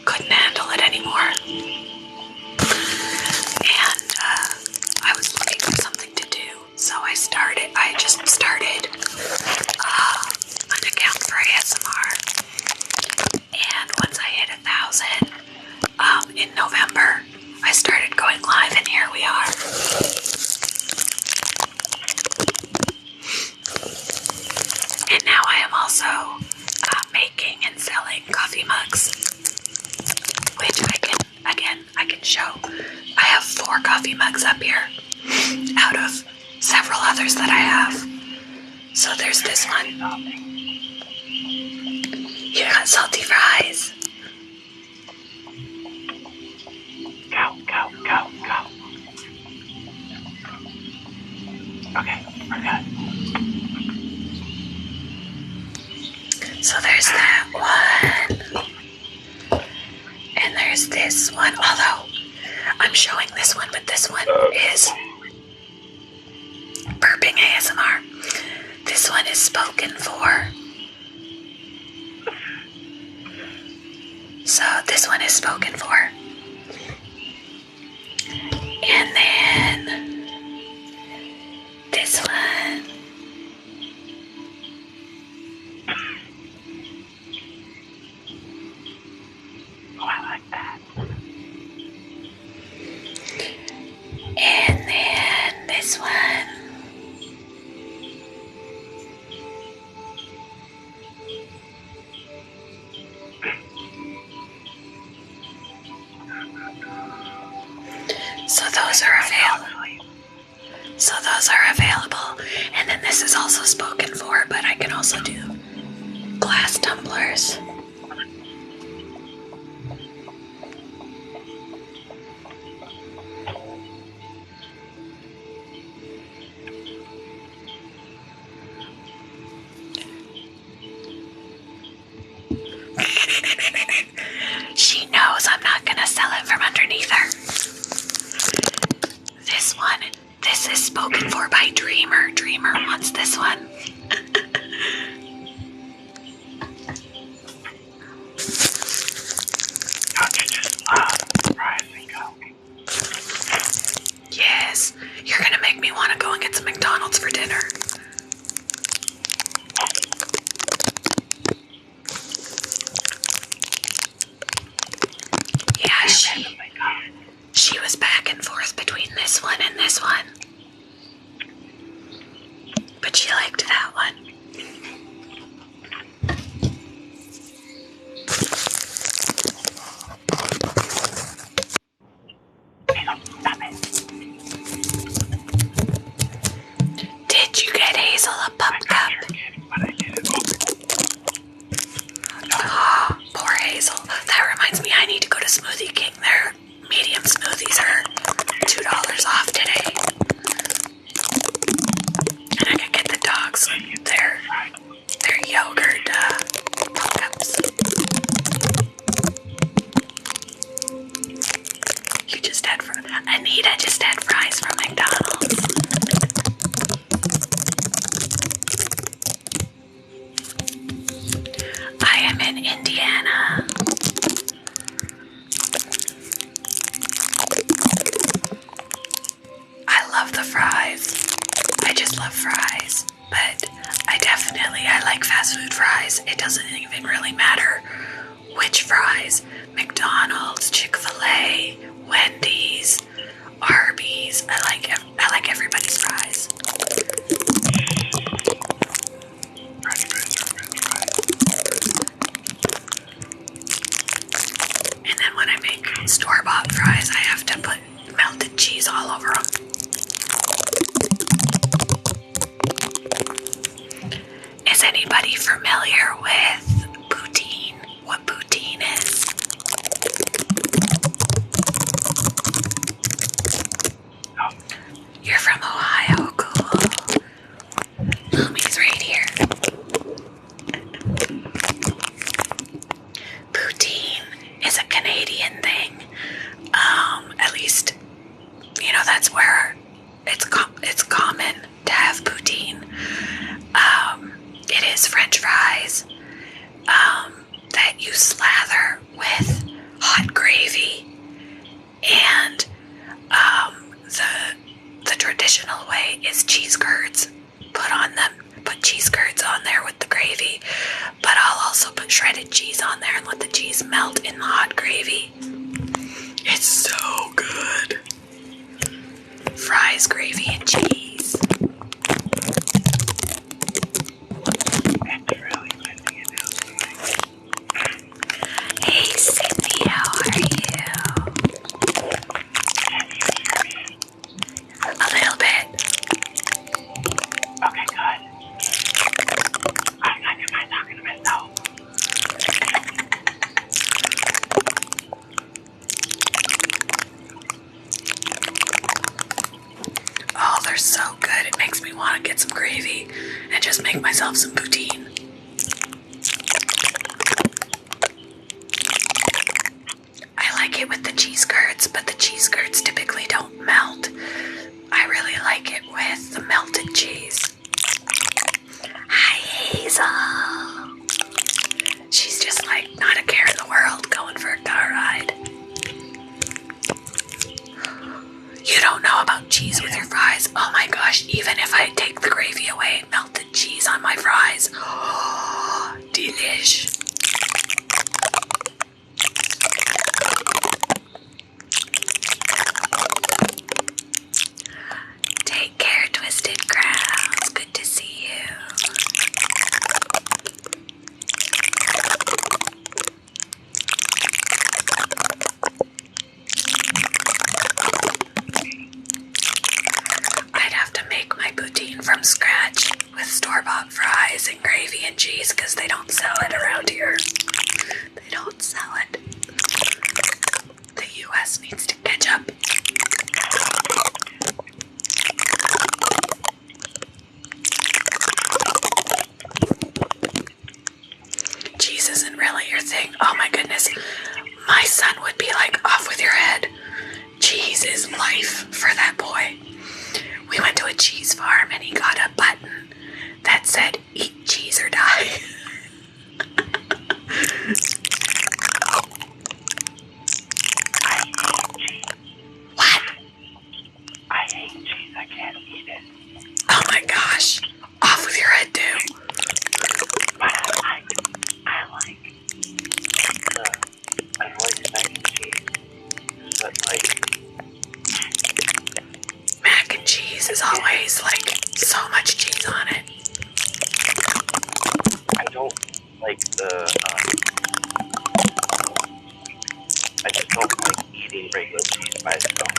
couldn't handle it anymore. And I was looking for something to do. So I just started an account for ASMR. And once I hit 1,000 in November, I started going live, and here we are. And now I am also making and selling coffee mugs, which I can show. I have 4 coffee mugs up here out of several others that I have. So there's this one. You got salty fries. Go. Okay, we're good. So there's that one. And there's this one. Although I'm showing this one, but this one is burping ASMR. This one is spoken for. So this one is spoken for. And then this one. Oh, I like that. And then this one. So those are available. So those are available. And then this is also spoken for, but I can also do glass tumblers. She knows I'm not gonna sell it from underneath her. This is spoken for by Dreamer. Dreamer wants this one. Yes, you're gonna make me want to go and get some McDonald's for dinner. Yeah, she was back and forth between this one and this one. But she liked that one. Did you get Hazel a pup cup? Oh, poor Hazel. That reminds me, I need to go to Smoothie King. Their medium smoothies are $2 off today. And I could get the dogs their yogurt pup cups. You just had Anita just had fries from McDonald's. I am in Indiana. I love the fries. I just love fries. But I like fast food fries. It doesn't even really matter which fries. McDonald's, Chick-fil-A, Wendy's, Arby's. I like everybody's fries. And then when I make store-bought fries, I have to put melted cheese all over them. Is anybody familiar with poutine? What poutine is? You're from Ohio, cool. Mommy's right here. Poutine is a Canadian thing. At least, that's where it's common to have poutine. It is French fries that you slather with hot gravy, and the traditional way is cheese curds. Put cheese curds on there with the gravy, but I'll also put shredded cheese on there and let the cheese melt in the hot gravy. It's so good. Fries, gravy, and cheese. Hey Cindy, how are you? A little bit. Okay, good. I do my talking to myself. Oh, they're so good. It makes me want to get some gravy and just make myself some poutine. I like it with the cheese curds, but the cheese curds typically don't melt. I really like it with the melted cheese. Hi, Hazel. She's just like not a care in the world going for a car ride. You don't know about cheese with your fries? Oh my gosh, even if I take the gravy away, melted cheese on my fries. Oh, delish. Take care, Twisted Crowns. Good to see you. glass needs to catch up. Cheese isn't really your thing. Oh my goodness. My son would be like, off with your head. Cheese is life for that boy. We went to a cheese farm and he got a button that said, eat cheese or die. I hate cheese. What? I hate cheese. I can't eat it. Oh my gosh. Off with your head too. But I like mac and cheese. But mac and cheese is always like so much cheese on it. I don't like I just don't like eating regular cheese by itself.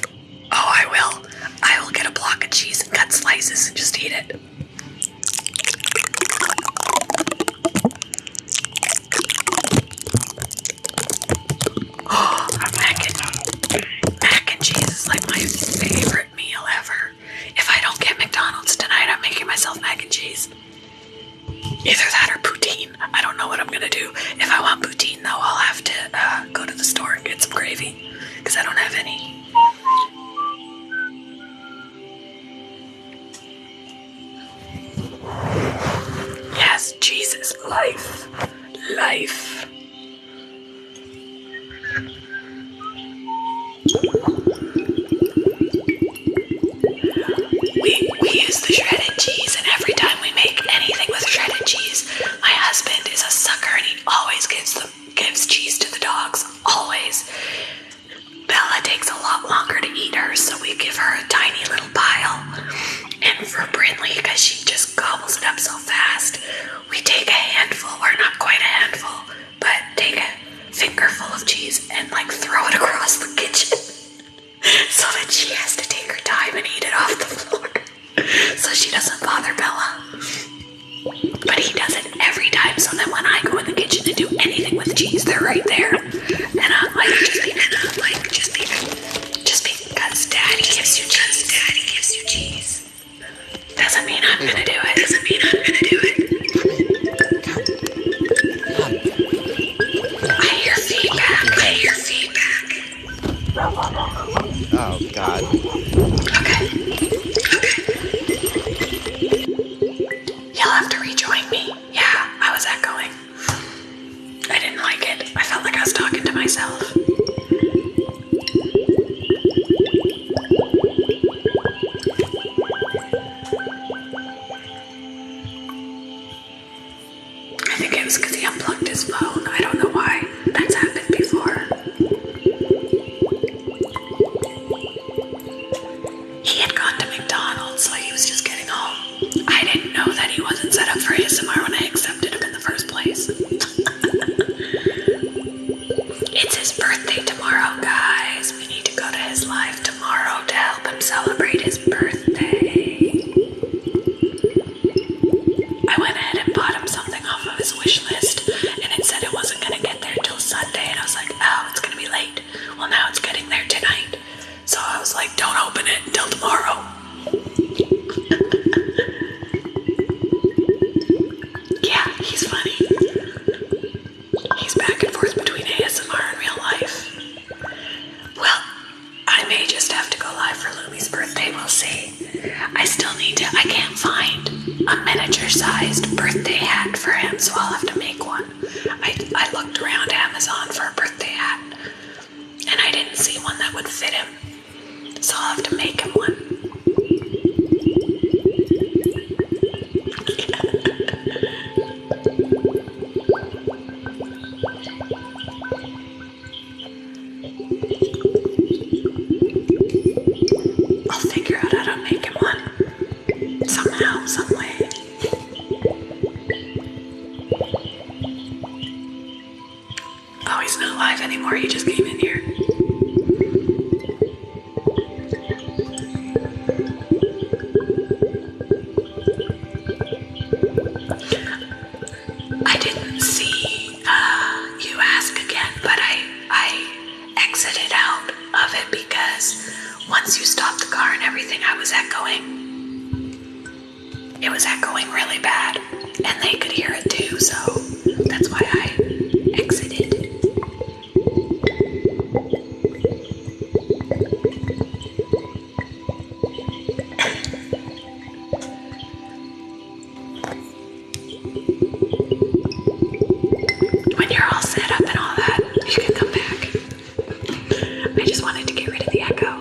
Oh, I will. I will get a block of cheese and cut slices and just eat it. Oh, mac and cheese is like my favorite meal ever. If I don't get McDonald's tonight, I'm making myself mac and cheese. Either that or poutine. I don't know what I'm gonna do. If I want poutine though, I'll have to go to the store and get some gravy, because I don't have any. Yes, cheese is life. Life. We use the shredded cheese, and every time we make anything with shredded cheese, my husband is a sucker and he always gives cheese to the dogs. Always. Bella takes a lot longer to eat hers, so we give her a tiny little pile. And for Brinley, because she just gobbles it up so fast, we take a handful, or not quite a handful, but take a fingerful of cheese and like throw it across the kitchen so that she has to take her time and eat it off the floor so she doesn't bother Bella. But he does it every time, so then when I go in the kitchen to do anything with cheese, they're right there. And I'm like, just because Daddy gives you cheese. Daddy gives you cheese. Doesn't mean I'm gonna do it. Doesn't mean I'm gonna do it. I hear feedback. I hear feedback. Oh, God. Okay. You'll have to rejoin me. Yeah, I was echoing. I didn't like it. I felt like I was talking to myself. I think it was because he unplugged his phone. I don't know why. That's happened before. He had gone to McDonald's, so he was just getting home. I didn't know that he wasn't set up for ASMR when I accepted him in the first place. It's his birthday tomorrow, guys. We need to go to his live tomorrow to help him celebrate his birthday. I went ahead and bought him something off of his wish list, and it said it wasn't going to get there till Sunday, and I was like, oh, it's going to be late. Well, now it's getting there tonight. So I was like, don't open it until tomorrow. Yeah, he's funny. He's back and forth between ASMR and real life. Well, I may just have to go live for Lumi's birthday, we'll see. I can't find a miniature-sized birthday hat for him, so I'll have to make one. I looked around Amazon for a birthday hat, and I didn't see one that would fit him. So I'll have to make him one. I'll figure out how to make him one. Somehow, some way. Oh, he's not live anymore. He just came in here. I didn't see you ask again, but I exited out was echoing. It was echoing really bad, and they could hear it too, so that's why I exited. When you're all set up and all that, you can come back. I just wanted to get rid of the echo.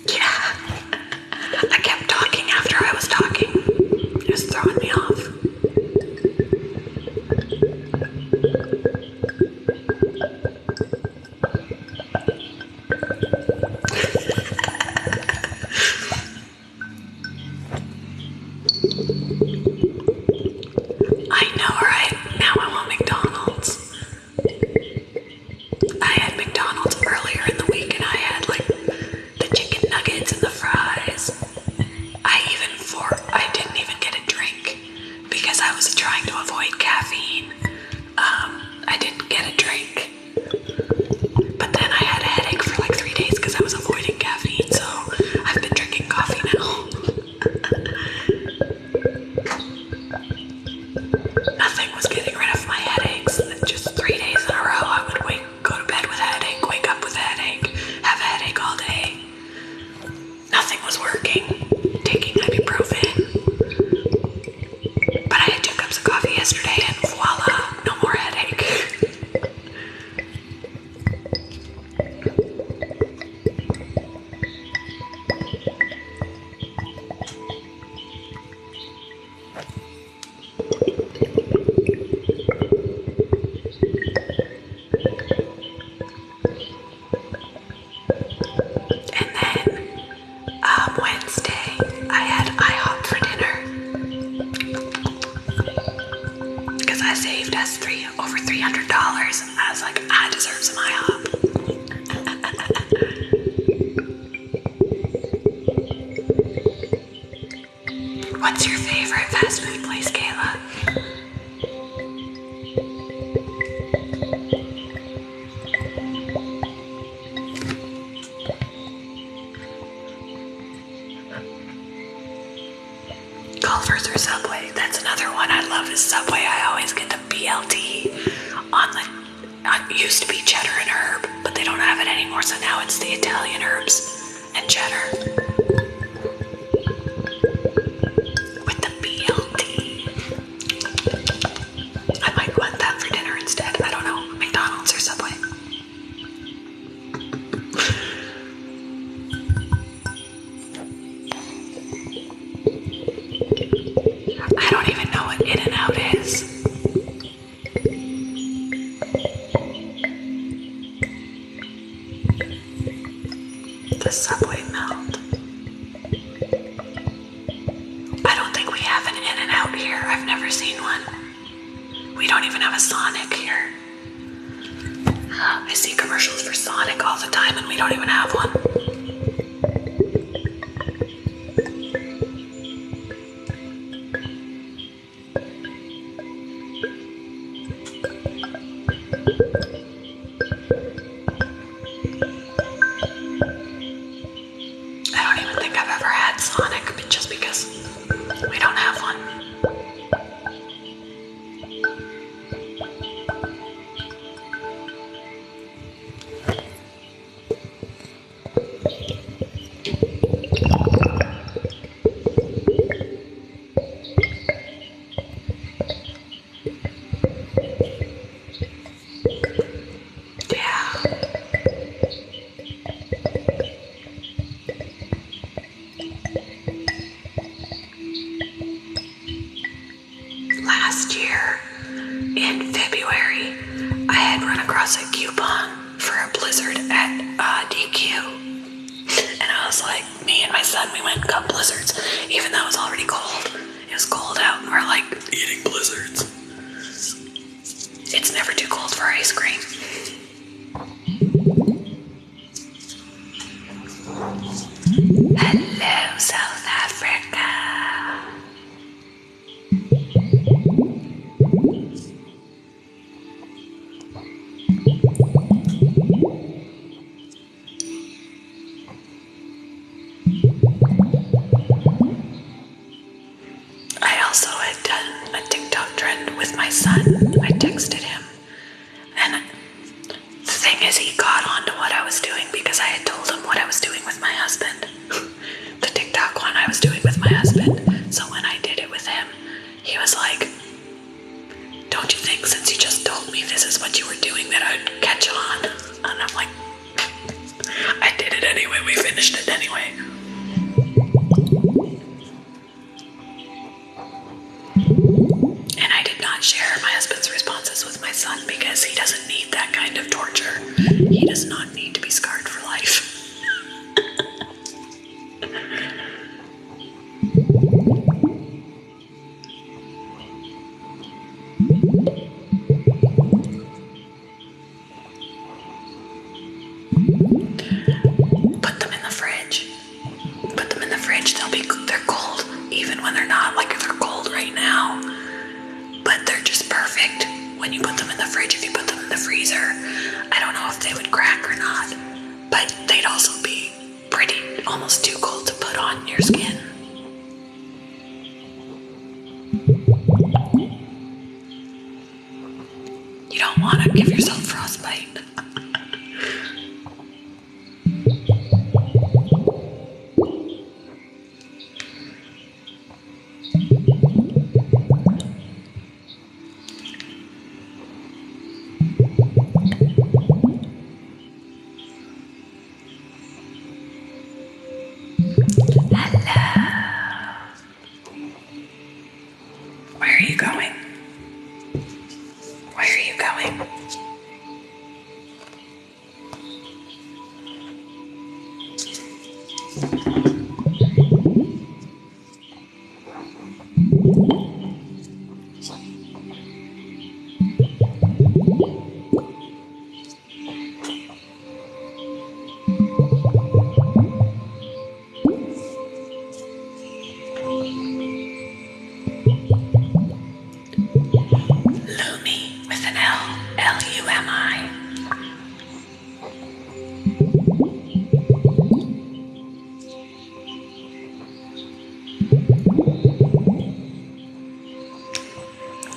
Yeah, I kept talking after I was talking. It was throwing me off. I know, right? Now I want McDonald's. I had McDonald's earlier in the week and I had like the chicken nuggets and the fries. I didn't even get a drink because I was trying to avoid caffeine. I didn't get a drink. But then I had a headache for like 3 days because I was avoiding caffeine, so I've been drinking coffee now. Nothing was getting rid of my headaches. Just 3 days in a row, I would go to bed with a headache, wake up with a headache, have a headache all day. Nothing was working. Taking ibuprofen. But I had 2 cups of coffee yesterday, and voila, no more headache. And then Wednesday, I had IHOP for dinner because I saved us over $300. I was like, I deserve some IHOP. What's your favorite fast food place, Kayla? Culver's or Subway? That's another one I love is Subway. I always get the BLT on the... It used to be cheddar and herb, but they don't have it anymore, so now it's the Italian herbs and cheddar. With the BLT. I might want that for dinner instead. I don't know. McDonald's or Subway. I don't even know what In-N-Out is. The Subway melt. I don't think we have an In-N-Out here. I've never seen one. We don't even have a Sonic here. I see commercials for Sonic all the time and we don't even have one. I don't even think I've ever had Sonic, but just because we don't have one. Last year, in February, I had run across a coupon for a blizzard at DQ. And I was like, me and my son, we went and got blizzards, even though it was already cold. It was cold out, and we're like, eating blizzards. It's never too cold for ice cream. I'd done a TikTok trend with my son. I texted him, and the thing is, he caught on to what I was doing because I had told him what I was doing with my husband. The TikTok one I was doing with my husband. So when I did it with him, he was like, don't you think since you just told me this is what you were doing that I'd catch on? And I'm like, I did it anyway. We finished it anyway. And I did not share my husband's responses with my son because he doesn't need that kind of torture. He does not need to be scarred for life. Put them in the fridge. Put them in the fridge. They're cold, even when they're not. Like they're cold right now, but they're just perfect when you put them in the fridge. If you put them in the freezer, I don't know if they would crack or not, but they'd also be pretty, almost too cold to put on your skin. You don't want to give yourself frostbite. Where are you going? Where are you going? Lumi with an L. L-U-M-I.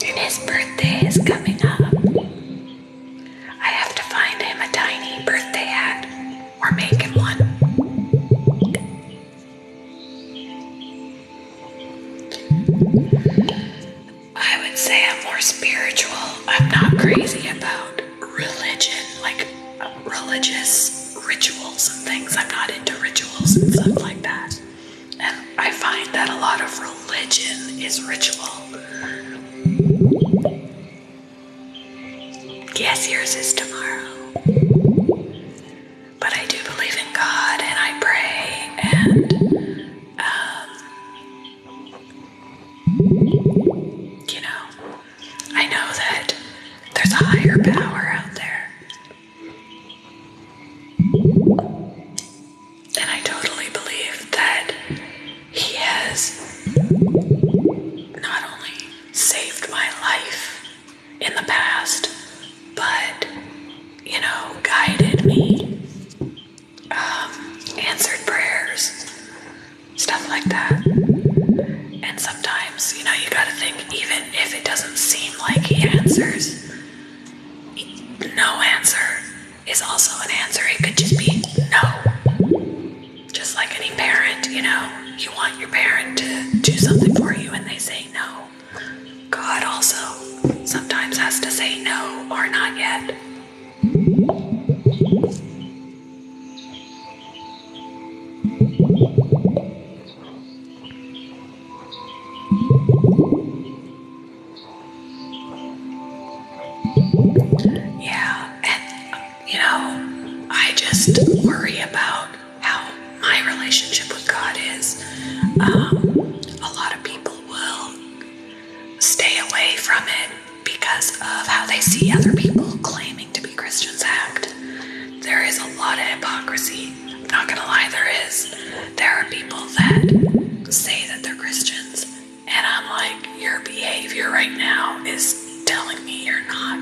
His birthday is coming up. I have to find him a tiny birthday hat or make him one. I would say I'm more spiritual. I'm not crazy about religion, like religious rituals and things. I'm not into rituals and stuff like that. And I find that a lot of religion is ritual. Yes, yours is tomorrow. But I do believe in God and I pray and I know that there's a higher power out there. And I totally believe that he has not only saved my life in the past, but, guided me, answered prayers, stuff like that. And sometimes, you gotta think, even if it doesn't seem like he answers, no answer is also an answer. It could just be no. Just like any parent, you want your parent to do something for you and they say no. God also sometimes has to say no or not yet. Yeah, and I just worry about how my relationship with God is. A lot of people will stay away from it because of how they see other people claiming to be Christians act. There is a lot of hypocrisy. I'm not gonna lie, there is. There are people that say that they're Christians, and I'm like, your behavior right now is telling me you're not.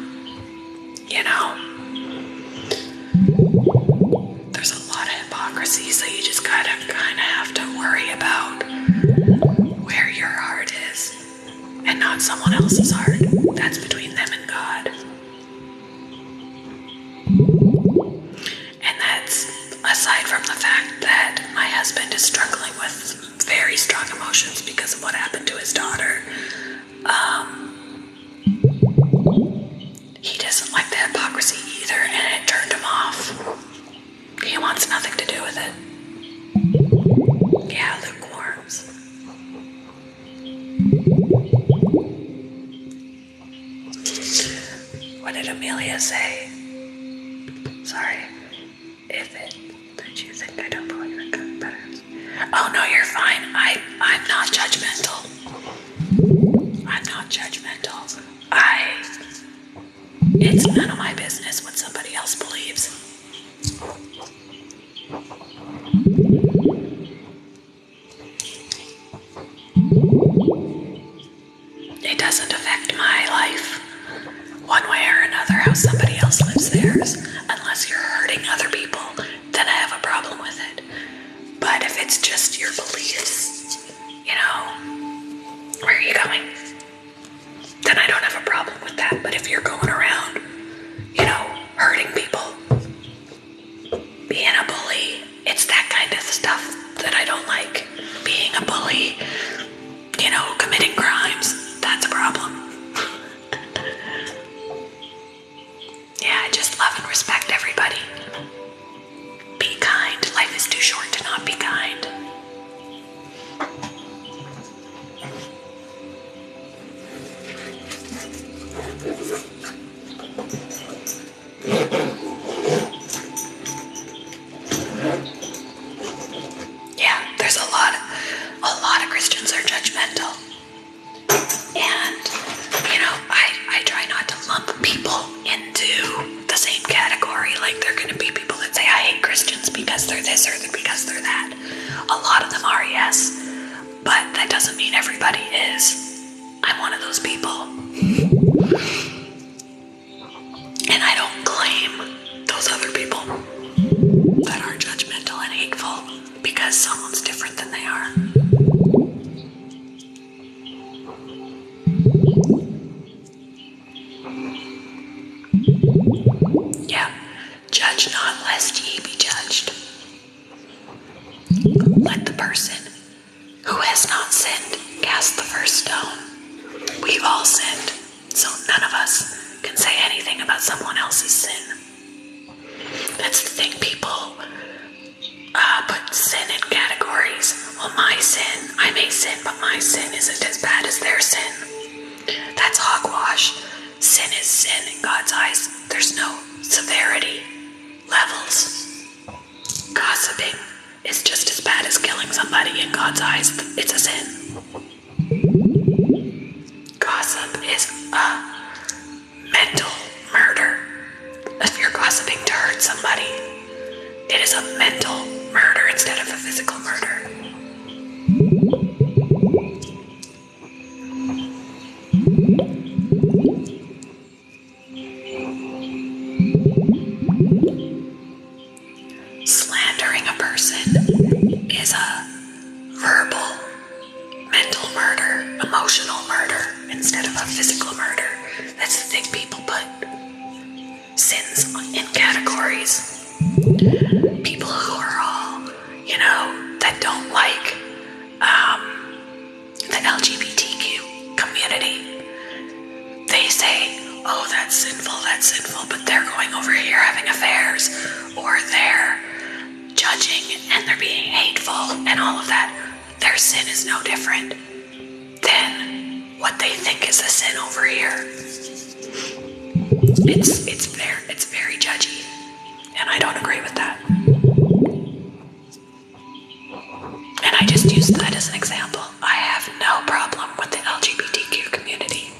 There's a lot of hypocrisy, so you just kind of have to worry about where your heart is not someone else's heart. That's between them and God. And that's aside from the fact that my husband is struggling with very strong emotions because of what happened to his daughter. He doesn't like the hypocrisy either, and it turned him off. He wants nothing to do with it. Yeah, lukewarms. What did Amelia say? Sorry. If it that you think I don't believe in God better. Oh no, you're fine. I'm not judgmental. I'm not judgmental. It's none of my business what somebody else believes. It doesn't affect my life one way or another how somebody else lives theirs. Unless you're hurting other people, then I have a problem with it. But if it's just your beliefs, where are you going? Then I don't have a problem with that. But if you're going around, hurting people, being a bully, it's that kind of stuff that I don't like. Being a bully, committing crimes, that's a problem. Yeah, I just love and respect everybody. Be kind. Life is too short to not be kind. Yeah, there's a lot of Christians are judgmental. And, I try not to lump people into the same category. Like, there are going to be people that say, I hate Christians because they're this or because they're that. A lot of them are, yes. But that doesn't mean everybody is. I'm one of those people. And I don't claim those other people that are judgmental and hateful because someone's different than they are. Yeah, judge not lest ye be judged. Let the person who has not sinned cast the first stone. We've all sinned, so none of us can say anything about someone else's sin. That's the thing, people put sin in categories. Well, my sin, I may sin, but my sin isn't as bad as their sin. That's hogwash. Sin is sin in God's eyes. There's no severity levels. Gossiping is just as bad as killing somebody in God's eyes. It's a sin. Gossip is a mental murder. If you're gossiping to hurt somebody, it is a mental murder instead of a physical murder. Slandering a person is a verbal, mental murder, emotional murder instead of a physical murder. That's the thing, people put sins in categories. People who are all, that don't like the LGBTQ community, they say, oh, that's sinful, but they're going over here having affairs, or they're judging and they're being hateful and all of that. Their sin is no different than what they think is a sin over here. It's very judgy, and I don't agree with that. And I just used that as an example. I have no problem with the LGBTQ community.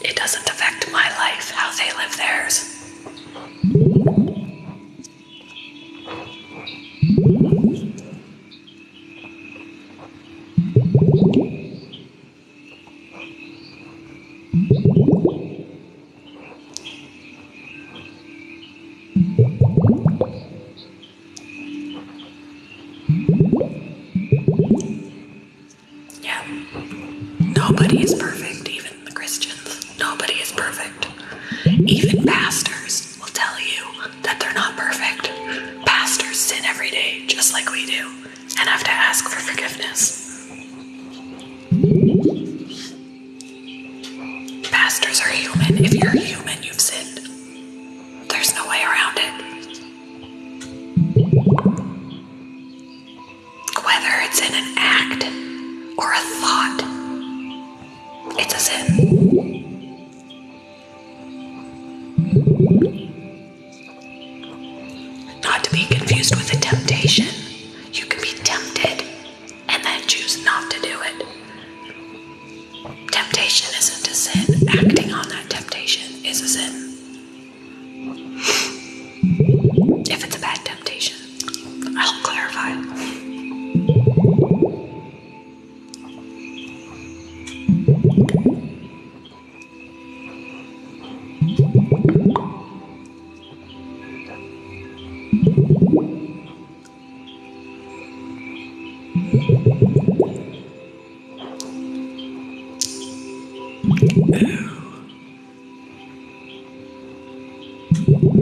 It doesn't affect my life how they live theirs. sin. Not to be confused with a temptation. You can be tempted and then choose not to do it. Temptation isn't a sin. Acting on that temptation is a sin. If it's a bad temptation, I'll clarify.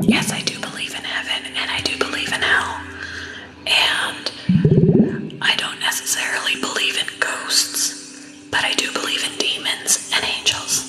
Yes, I do believe in heaven and I do believe in hell. And I don't necessarily believe in ghosts, but I do believe in demons and angels.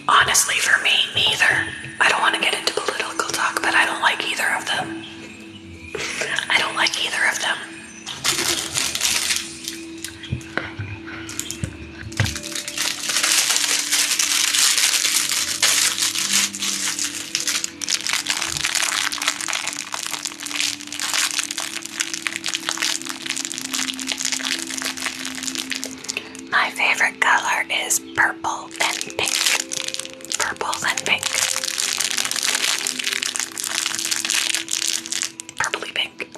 Honestly, for me, neither. I don't want to get into political talk, but I don't like either of them. I don't like either of them. My favorite color is purple and pink. Purple and pink. Purpley pink.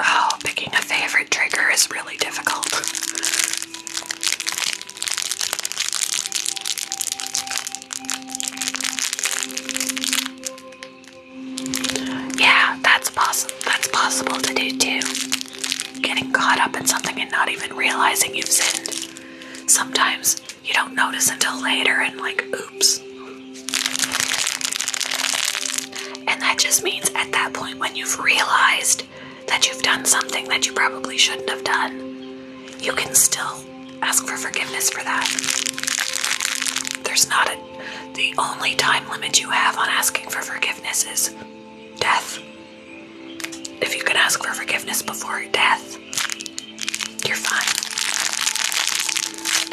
Oh, picking a favorite trigger is really difficult. Yeah, that's possible to do too. Getting caught up in something and not even realizing you've sinned. Sometimes you don't notice until later and like, oops. And that just means at that point when you've realized that you've done something that you probably shouldn't have done, you can still ask for forgiveness for that. There's not the only time limit you have on asking for forgiveness is death. If you can ask for forgiveness before death, you're fine.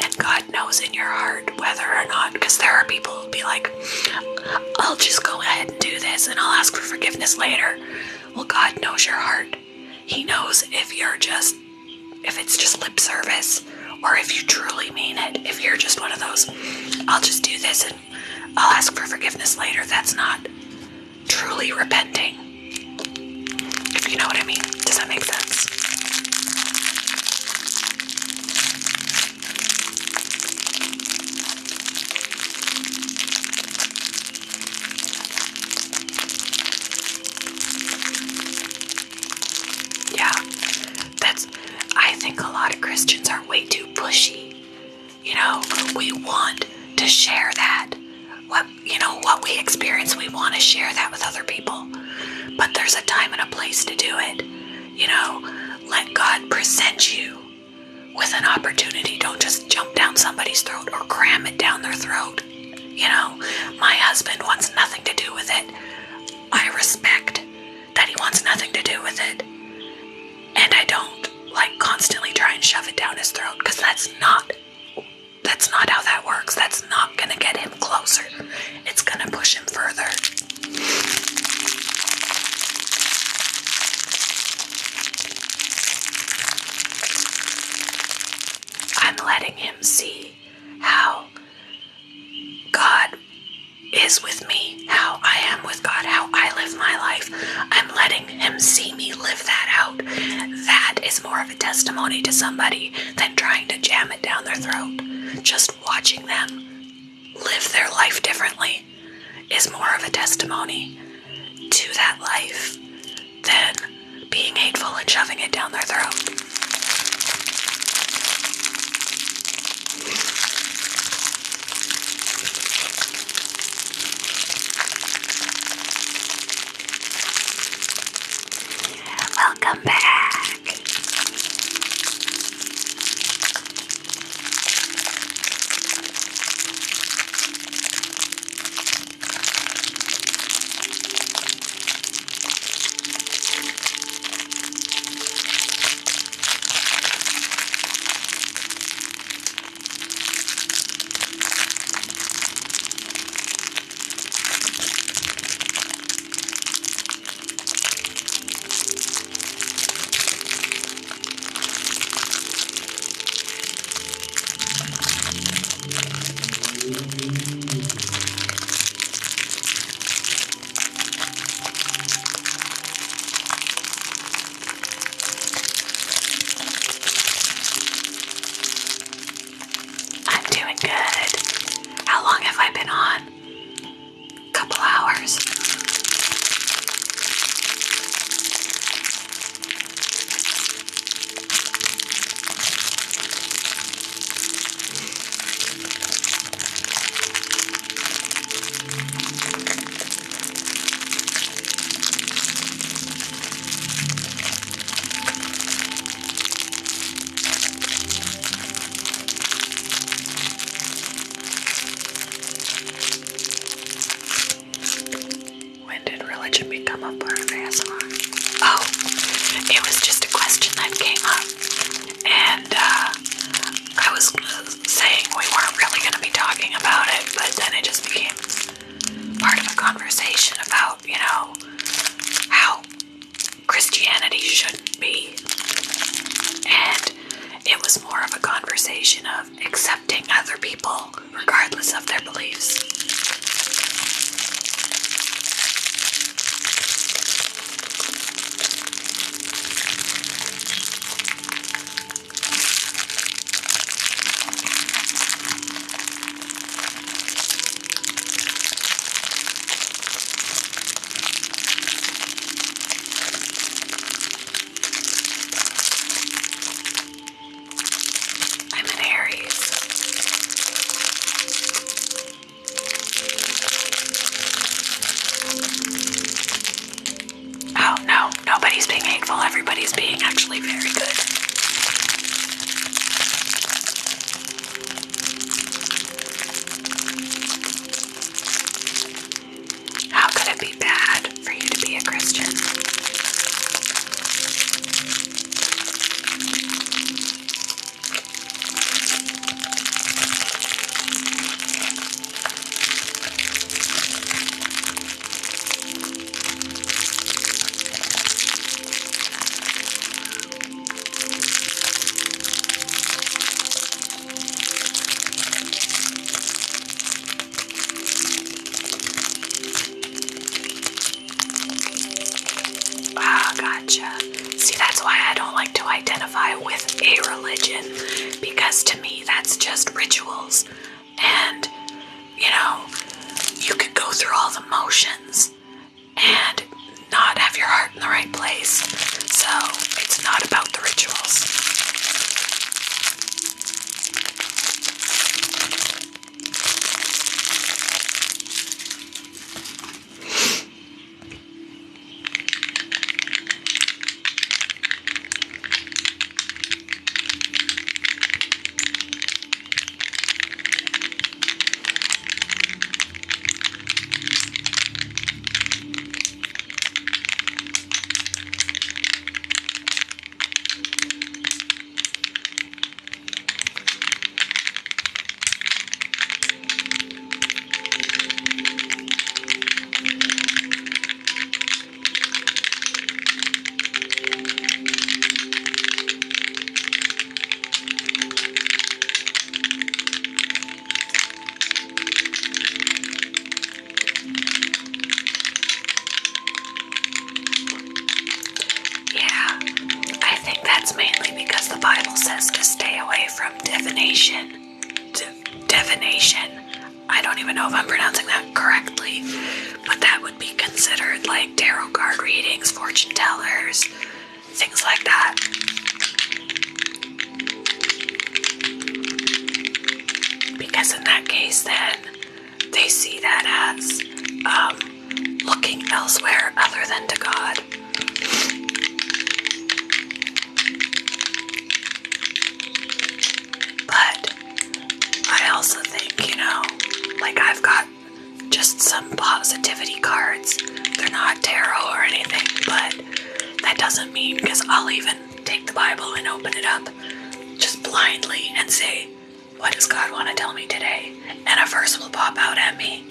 And God knows in your heart whether or not, because there are people who'll be like, I'll just go ahead and do this and I'll ask for forgiveness later. Well, God knows your heart. He knows if it's just lip service or if you truly mean it. If you're just one of those, I'll just do this and I'll ask for forgiveness later, that's not truly repenting. If you know what I mean. Does that make sense? Yeah, I think a lot of Christians are way too pushy. You know, we want to share that. What we experience, we want to share that with other people. But there's a time and a place to do it. Let God present you with an opportunity. Don't just jump down somebody's throat or cram it down their throat. My husband wants nothing to do with it. I respect that he wants nothing to do with it. And I don't constantly try and shove it down his throat, because that's not how that works. That's not going to get him closer. It's going to push him further. I'm letting him see how God is with me, how I am with God, how I live my life. I'm letting him see me live that out. That is more of a testimony to somebody than trying to jam it down their throat. Just watching them live their life differently is more of a testimony to that life than being hateful and shoving it down their throat. Welcome back. I'm doing good. How long have I been on? Couple hours. When did religion become a part of ASMR? Oh, it was just a question that came up. And I was saying we weren't really going to be talking about it, but then it just became part of a conversation about, how Christianity shouldn't be. And it was more of a conversation of accepting other people regardless of their beliefs. I'm an Aries. Oh no, nobody's being hateful. Everybody's being actually very good. How could it be bad for you to be a Christian? Ah, gotcha. See, that's why I don't like to identify with a religion, because to me that's just rituals. And, you could go through all the motions and not have your heart in the right place. So, it's not about the rituals. that's mainly because the Bible says to stay away from divination. Divination. I don't even know if I'm pronouncing that correctly, but that would be considered like tarot card readings, fortune tellers, things like that. Because in that case, then they see that as looking elsewhere other than to God. But I also think, like I've got just some positivity cards. They're not tarot or anything, but that doesn't mean, because I'll even take the Bible and open it up just blindly and say, what does God want to tell me today? And a verse will pop out at me.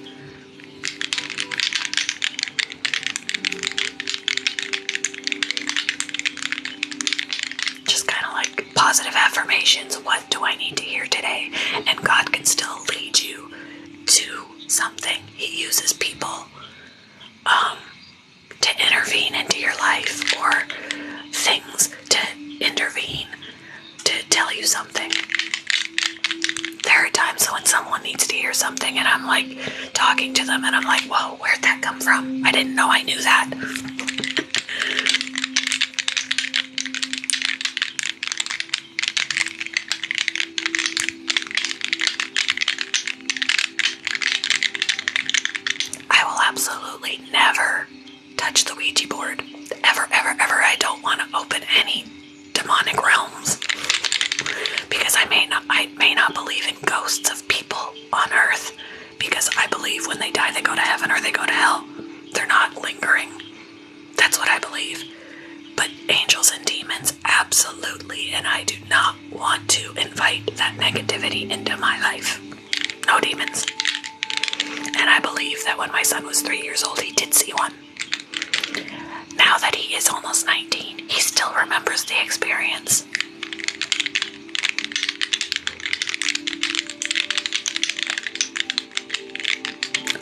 Just kind of like positive affirmations. What do I need to hear today? And God can still lead you to something. He uses people to intervene into your life, or things to intervene to tell you something. There are times when someone needs to hear something and I'm like talking to them and I'm like, whoa, where'd that come from? I didn't know I knew that. I will absolutely never touch the Ouija board. Ever, ever, ever. I don't want to open any demonic realms. Because I may not believe in ghosts of people on earth, because I believe when they die they go to heaven or they go to hell. They're not lingering. That's what I believe. But angels and demons, absolutely, and I do not want to invite that negativity into my life. No demons. And I believe that when my son was 3 years old, he did see one. Now that he is almost 19, he still remembers the experience.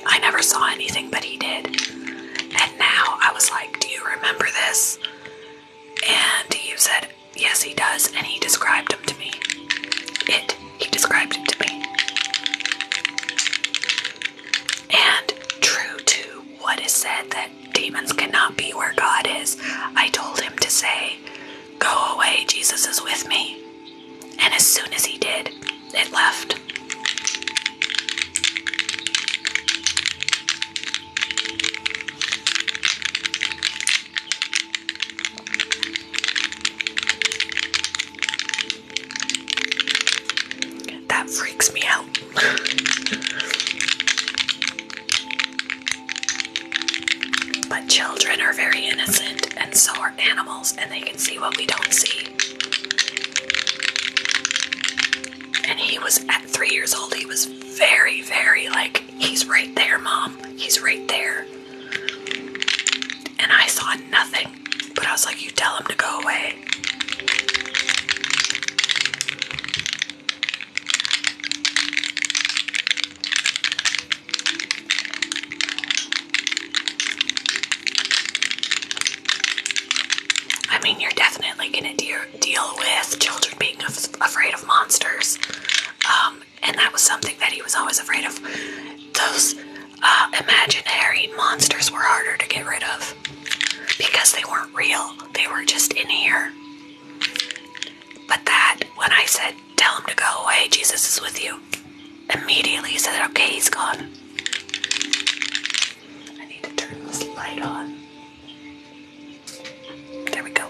I never saw anything, but he did. And now I was like, do you remember this? And he said, yes, he does. And he described him to me. He described it to me. And true to what is said, that demons cannot be where God is, I told him to say, go away, Jesus is with me. And as soon as he did, it left. That freaks me out. But children are very innocent, and so are animals, and they can see what we don't see. And he was, at 3 years old, he was very, very like, he's right there, Mom. He's right there. And I saw nothing, but I was like, you tell him to go away. I mean, you're definitely going to deal with children being afraid of monsters. And that was something that he was always afraid of. Those imaginary monsters were harder to get rid of because they weren't real. They were just in here. But that, when I said, tell him to go away, Jesus is with you, immediately he said, okay, he's gone. I need to turn this light on. There we go.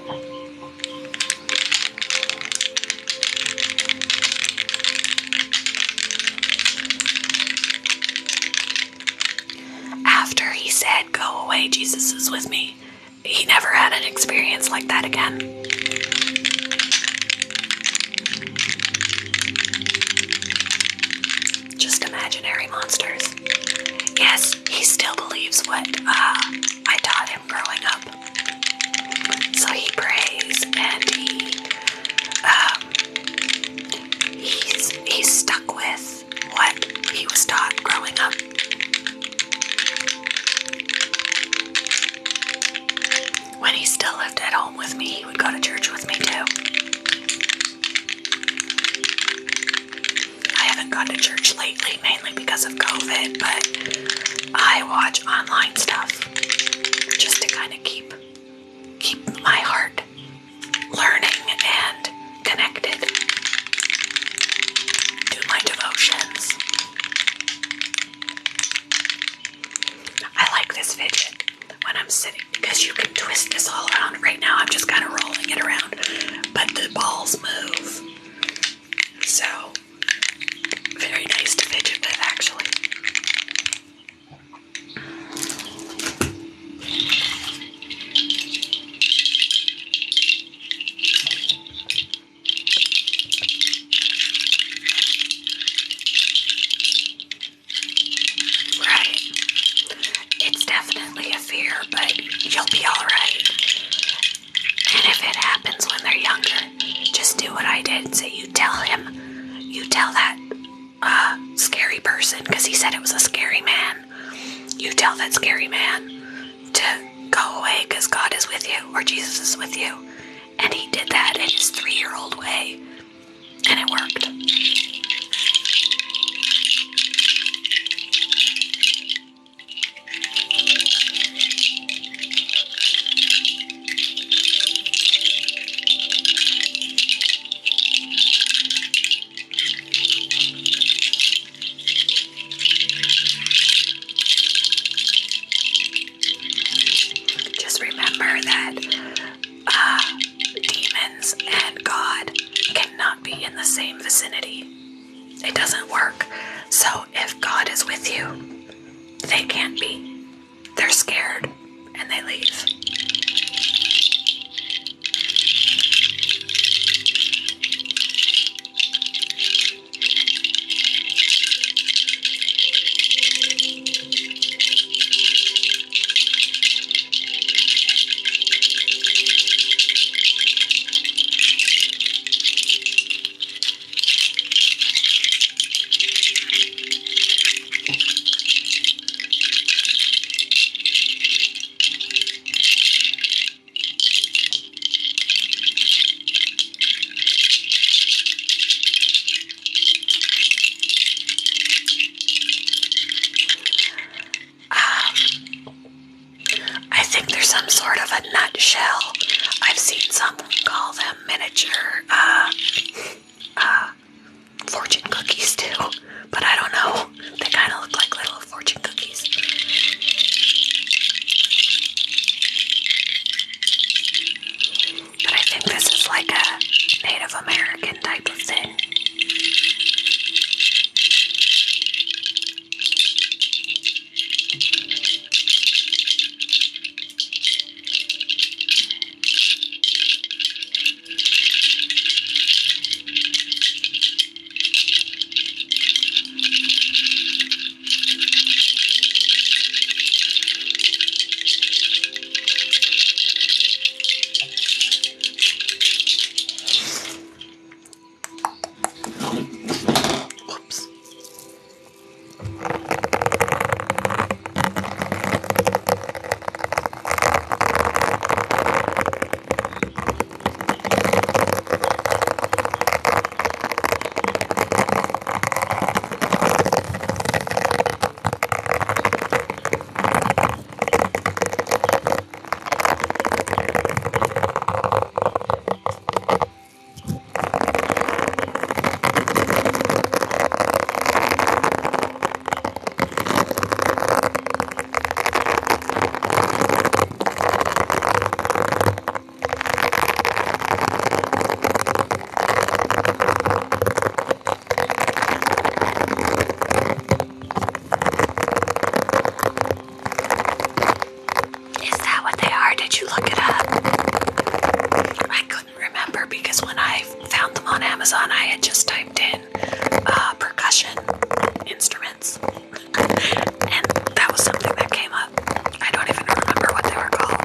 After he said, go away, Jesus is with me, he never had an experience like that again. Just imaginary monsters. Yes, he still believes what I taught him growing up. So he prays, and he's stuck with what he was taught growing up. When he still lived at home with me, he would go to church with me too. gone to church lately, mainly because of COVID, but I watch online stuff just to kind of keep my heart learning and connected. Do my devotions. I like this fidget when I'm sitting because you can twist this all around. Right now I'm just kind of rolling it around, but the balls move. So, very nice to fidget with, actually. Right. It's definitely a fear, but you'll be alright. And if it happens when they're younger, just do what I did. So you tell that scary person, because he said it was a scary man. You tell that scary man to go away because God is with you, or Jesus is with you. And he did that in his 3-year-old way, and it worked. Just remember that demons and God cannot be in the same vicinity. It doesn't work. So if God is with you, they can't be. They're scared and they leave. I think there's some sort of a nutshell. I've seen someone call them miniature fortune cookies too, but I don't know. They kind of look like little fortune cookies. But I think this is like a Native American type of thing. Whoops. Is that what they are? Did you look it up? I couldn't remember because when I found them on Amazon, I had just typed in percussion instruments. And that was something that came up. I don't even remember what they were called.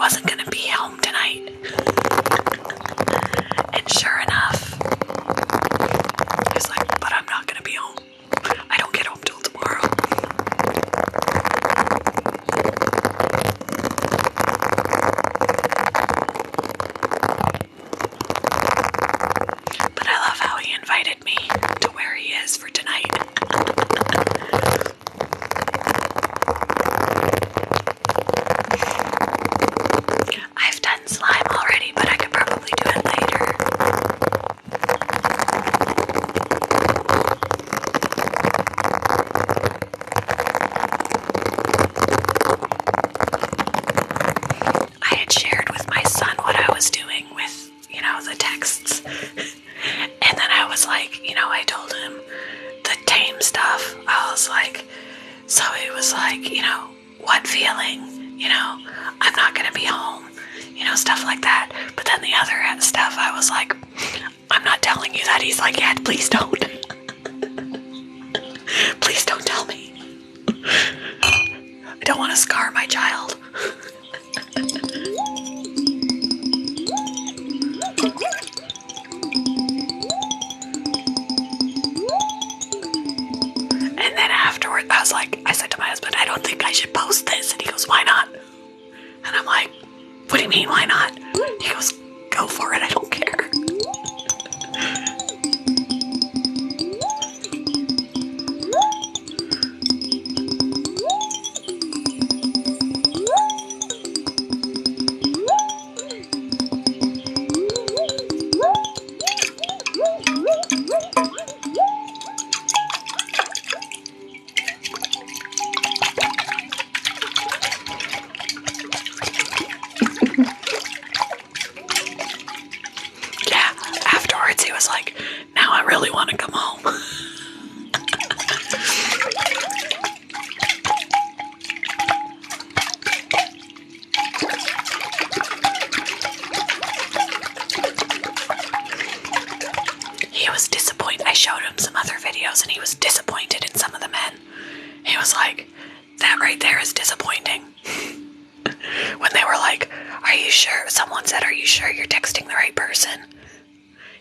wasn't going to be home tonight. And sure enough, he was like, but I'm not going to be home. I don't get home till tomorrow. But I love how he invited me to where he is for tonight. I've done slime already, but I could probably do it later. I had shared with my son what I was doing with, the texts. And then I was like, I told him the tame stuff. I was like, so it was like, what feeling? I'm not going to be home. Stuff like that. But then the other stuff, I was like, I'm not telling you that. He's like, yeah, please don't. Please don't tell me. I don't want to scar my child. And then afterward, I said to my husband, I don't think I should post this. And he goes, why not? And I'm like, what do you mean, why not? He goes, go for it, I don't care. He was like, now I really want to come home. He was disappointed. I showed him some other videos and he was disappointed in some of the men. He was like, that right there is disappointing. When they were like, are you sure? Someone said, are you sure you're texting the right person?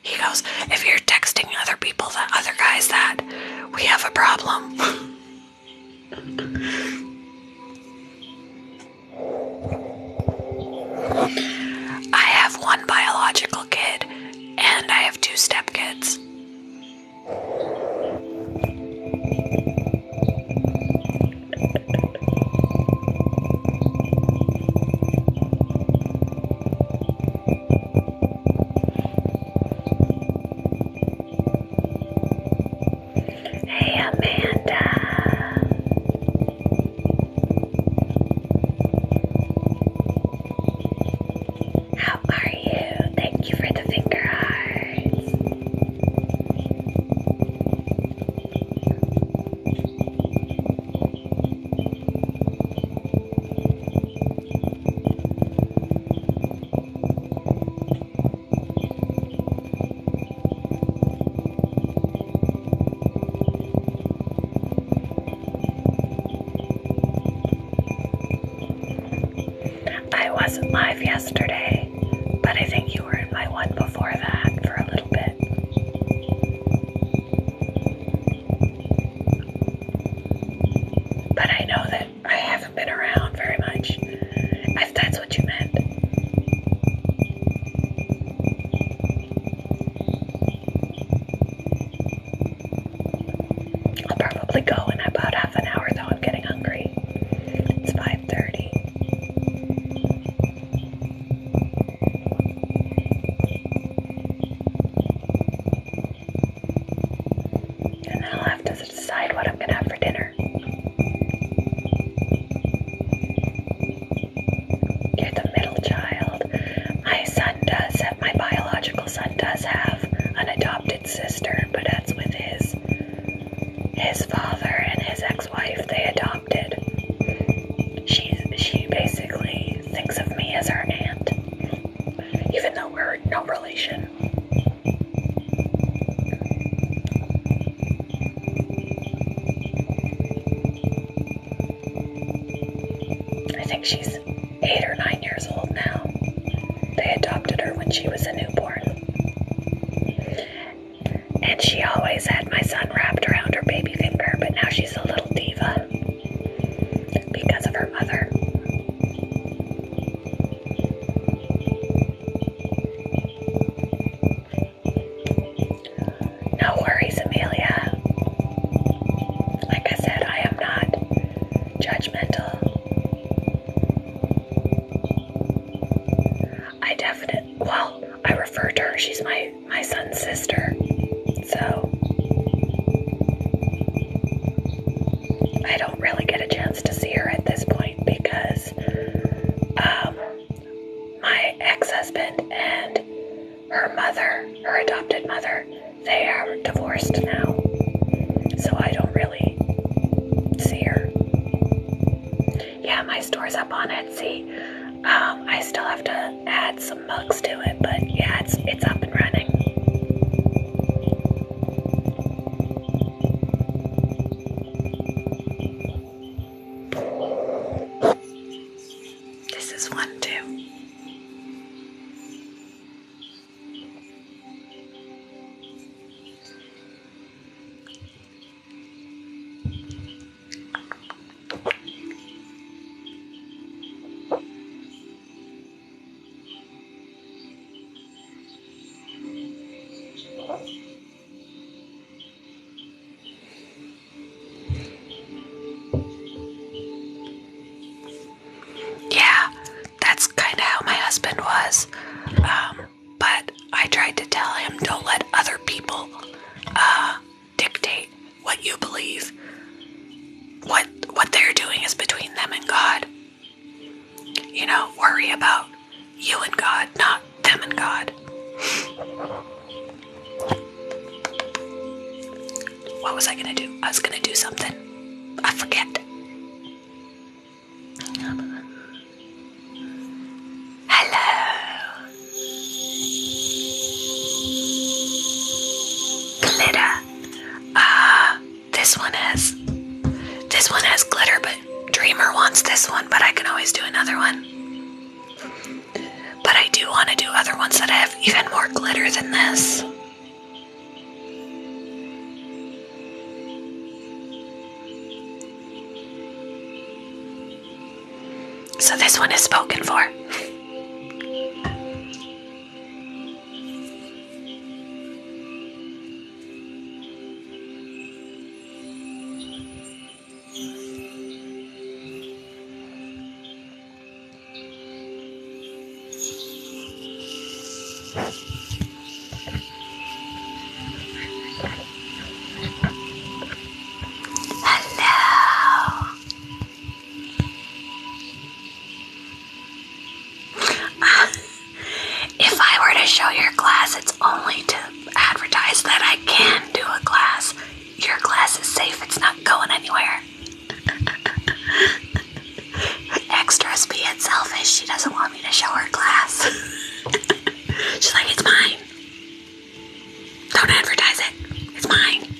He goes, if you're texting other people, other guys, that we have a problem. I have one biological kid and I have 2 stepkids. I wasn't live yesterday, but I think you were in my one before that for a little bit. But I know that I haven't been around very much, if that's what you meant. I'll probably go in about half an hour, though I'm getting hungry. It's 5:30. And then I'll have to decide what I'm going to have for dinner. You're the middle child. My biological son does have an adopted sister, but that's with his father and his ex-wife. They adopted. She basically thinks of me as her aunt, even though we're no relation. I think she's 8 or 9 years years old now. They adopted her when she was a newborn. And she always had my son wrapped around her baby finger, but now she's a little diva because of her mother. No worries, Amelia. Like I said, I am not judgmental. I refer to her, she's my son's sister. So I don't really get a chance to see her at this point because my ex-husband and her mother, her adopted mother, they are divorced now. So I don't really see her. Yeah, my store's up on Etsy. I still have to add some mugs to it, but yeah, it's up and running. This is one too. Yeah, that's kind of how my husband was. But I tried to tell him, don't let other people dictate what you believe. What they're doing is between them and God. You know, worry about you and God, not them and God. What was I gonna do? I was gonna do something. I forget. Hello. Glitter. This one has glitter, but Dreamer wants this one, but I can always do another one. But I do want to do other ones that have even more glitter than this. So this one is spoken for. If I were to show your class, it's only to advertise that I can do a class. Your class is safe, it's not going anywhere. Extras being selfish, she doesn't want me to show her class. She's like, it's mine. Don't advertise it. It's mine.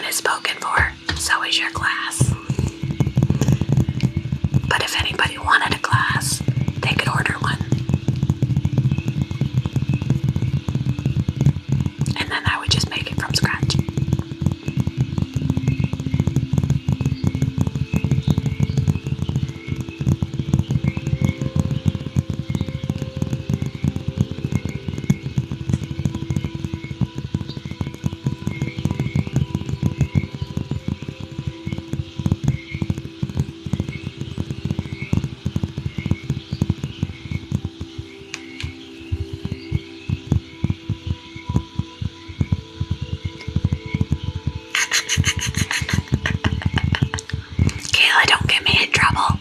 is spoken for. So is your glass. But if anybody wanted a glass, they could order one. And then I would just make it from scratch. Kayla, don't get me in trouble.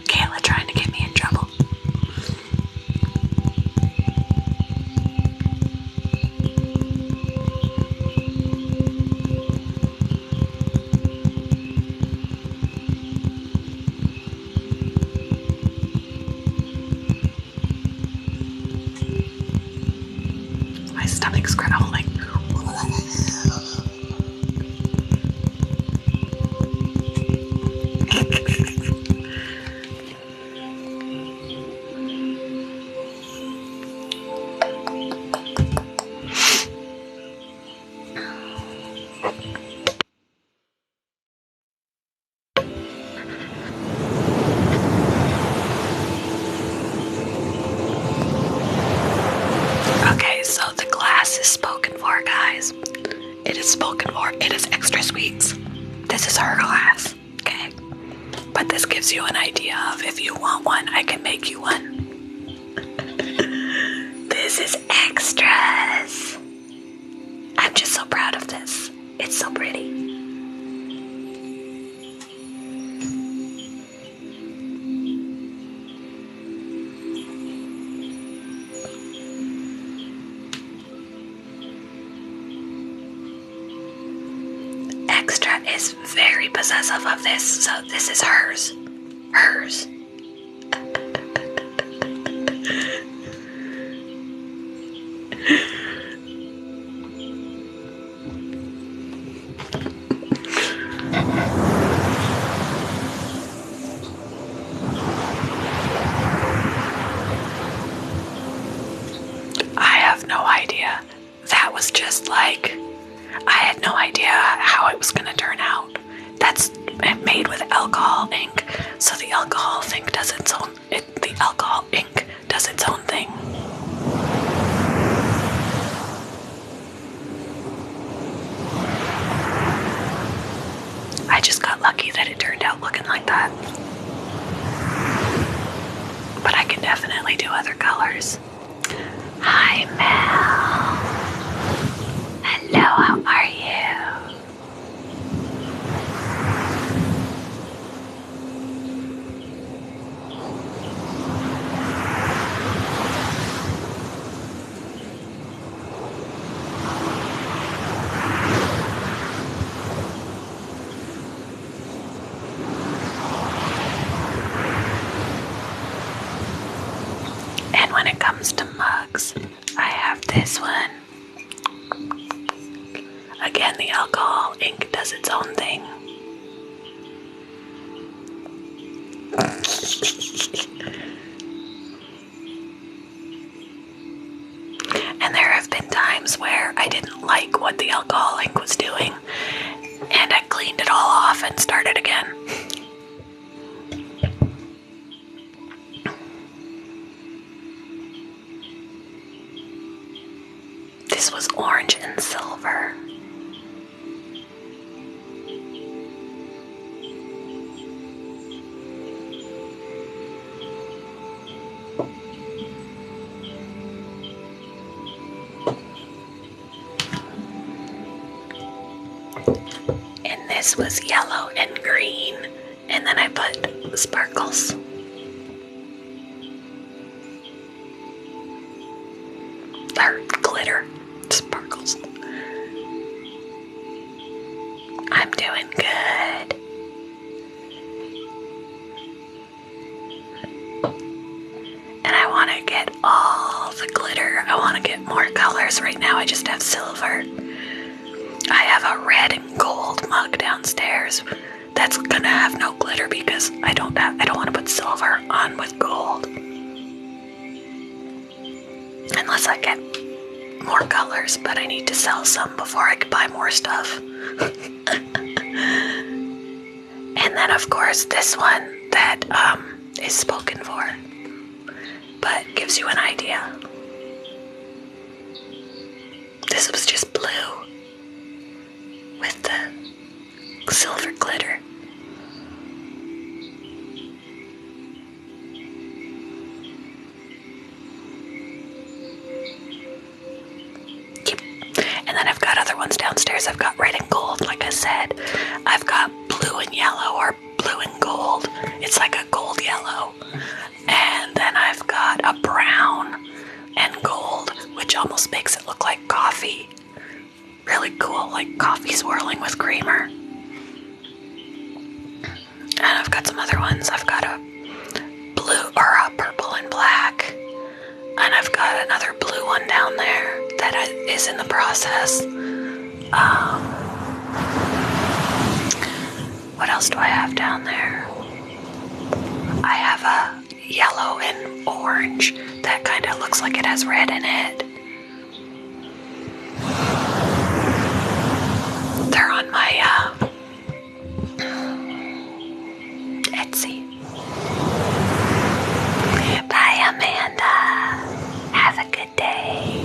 Kayla trying to get me in trouble. My stomach's growling. Okay, so the glass is spoken for, guys. It is spoken for. It is extra sweets. This is her glass, okay? But this gives you an idea of if you want one, I can make you one. This is extras. I'm just so proud of this. It's so pretty. Extra is very possessive of this, so this is hers. Hers. I have no idea. That was just like, I had no idea how it was going to turn out. That's made with alcohol ink, so the alcohol ink does its own. The alcohol ink does its own thing. I just got lucky that it turned out looking like that. But I can definitely do other colors. Hi, Mel. Hello, how are you? And when it comes to mugs, I have this one. Again, the alcohol ink does its own thing. And there have been times where I didn't like what the alcohol ink was doing, and I cleaned it all off and started again. This was orange and silver. And this was yellow and green. And then I put sparkles. Or glitter. Sparkles. I'm doing good. And I want to get all the glitter. I want to get more colors. Right now I just have silver. gold mug downstairs that's gonna have no glitter because I don't want to put silver on with gold. Unless I get more colors, but I need to sell some before I can buy more stuff. And then of course this one that is spoken for, but gives you an idea. This was just blue with the silver glitter. And then I've got other ones downstairs. I've got red and gold, like I said. I've got blue and yellow or blue and gold. It's like a gold yellow. And then I've got a brown and gold, which almost makes it look like coffee. Really cool, like coffee swirling with creamer. And I've got some other ones. I've got a blue or a purple and black. And I've got another blue one down there that is in the process. What else do I have down there? I have a yellow and orange that kind of looks like it has red in it. They're on my Etsy. Bye, Amanda. Have a good day.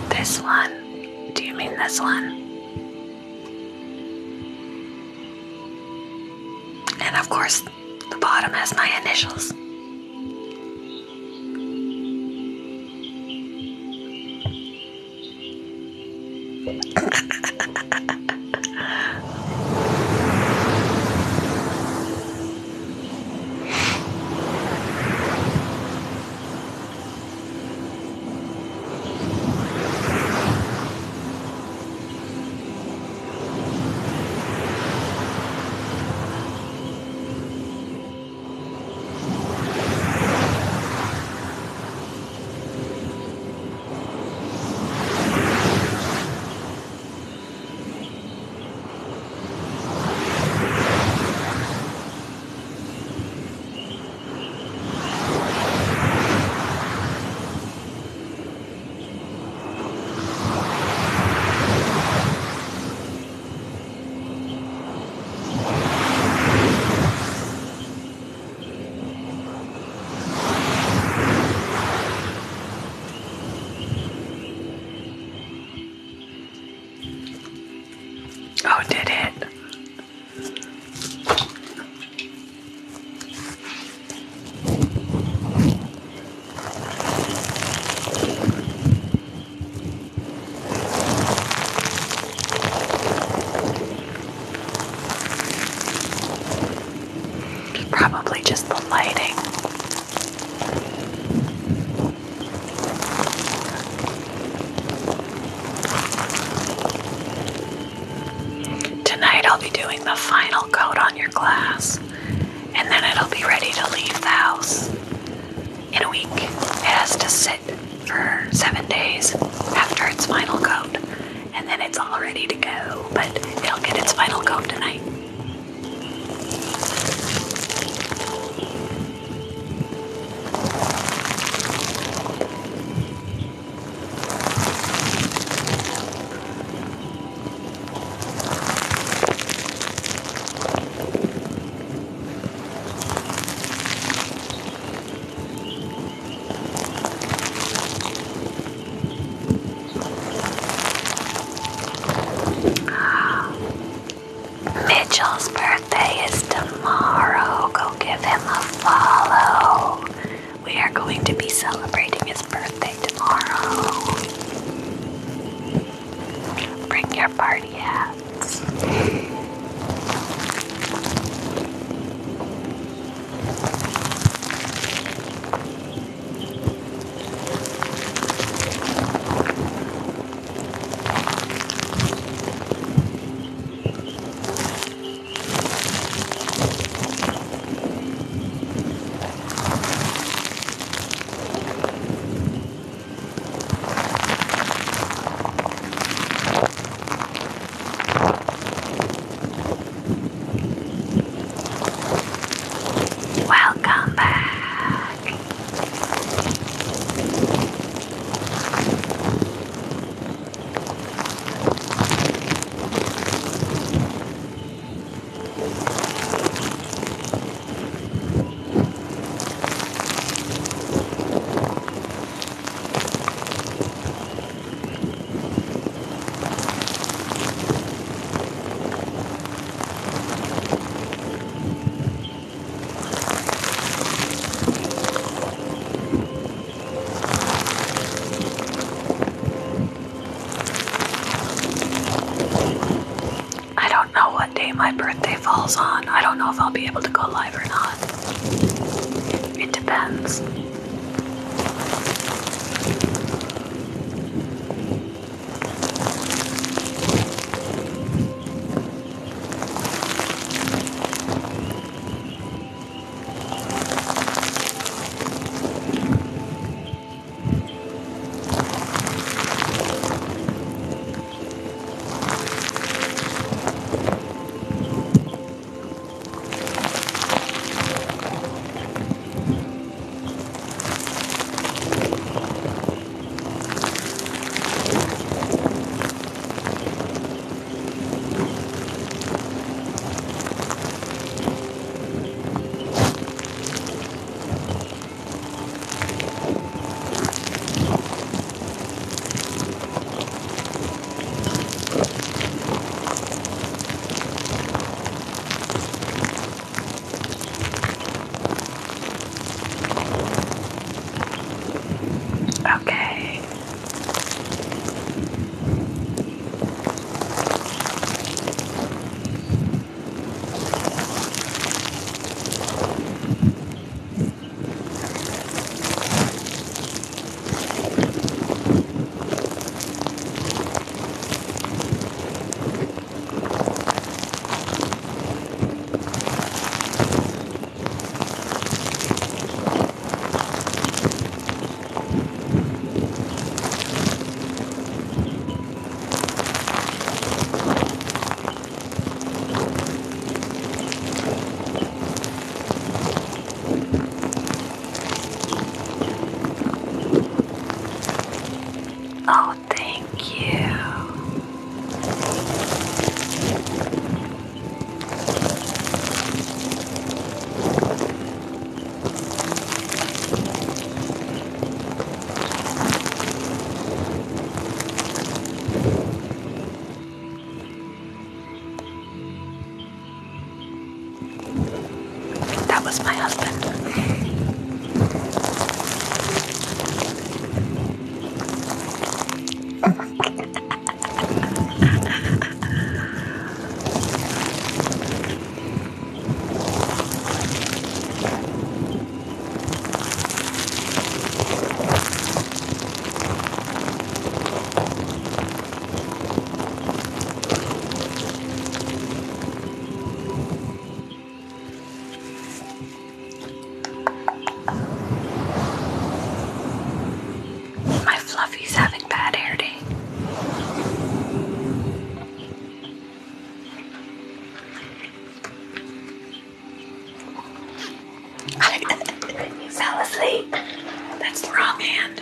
This one? Do you mean this one? And of course, the bottom has my initials. just the lighting. Tonight I'll be doing the final coat on your glass, and then it'll be ready to leave the house in a week. It has to sit for 7 days after its final coat, and then it's all ready to go, but it'll get its final coat tonight. Mitchell's birthday is tomorrow. Go give him a follow. We are going to be celebrating his birthday tomorrow. Bring your party hats. Welcome back. I don't know what day my birthday falls on. I don't know if I'll be able to go live or not. It depends. Okay. Oh, thank you. That was my husband. You fell asleep. That's the wrong hand.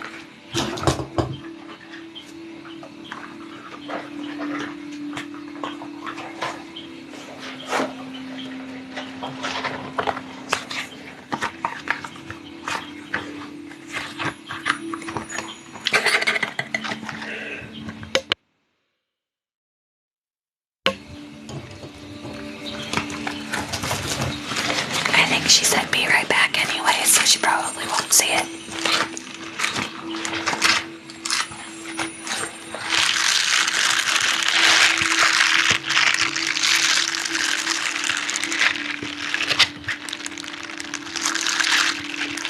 I think she said be right back anyway, so she probably won't see it.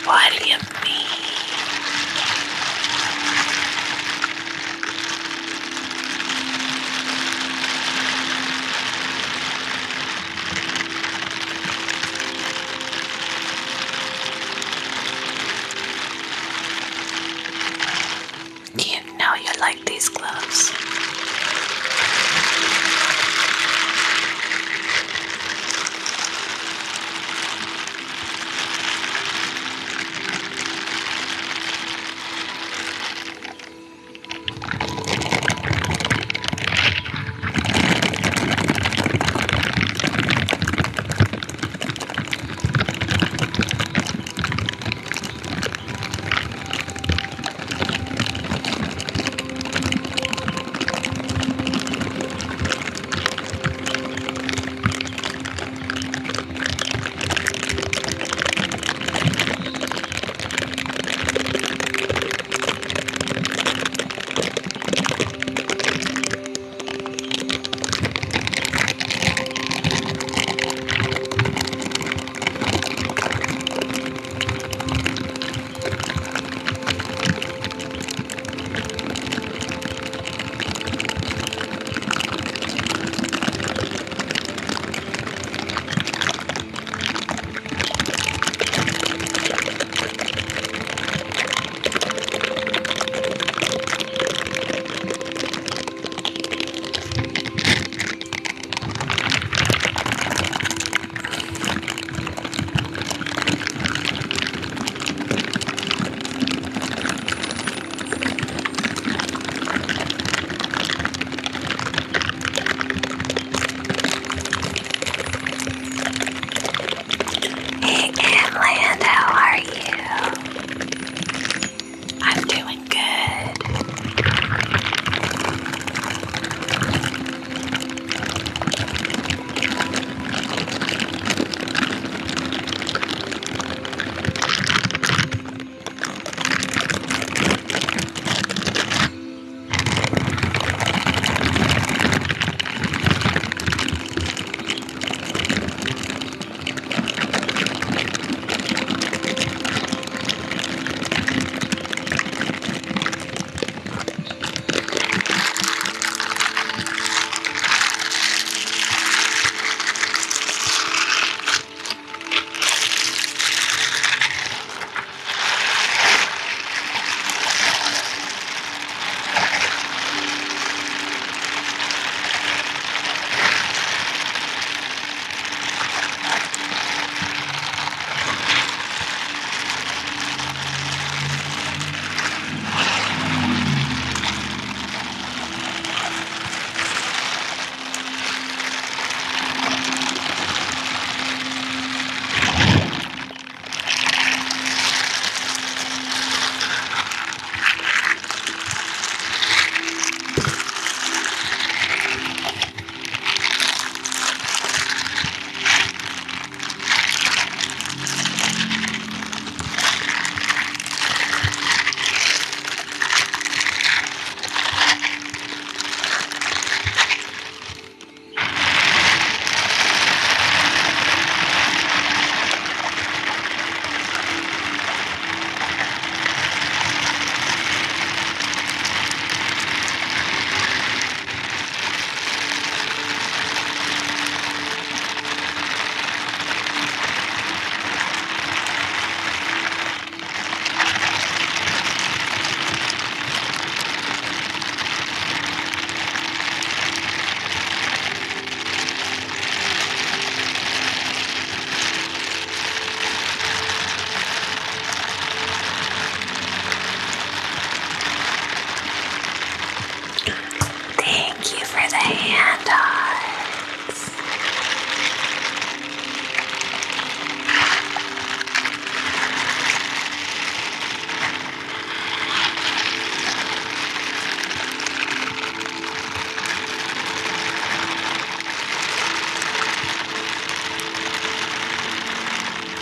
What do you mean?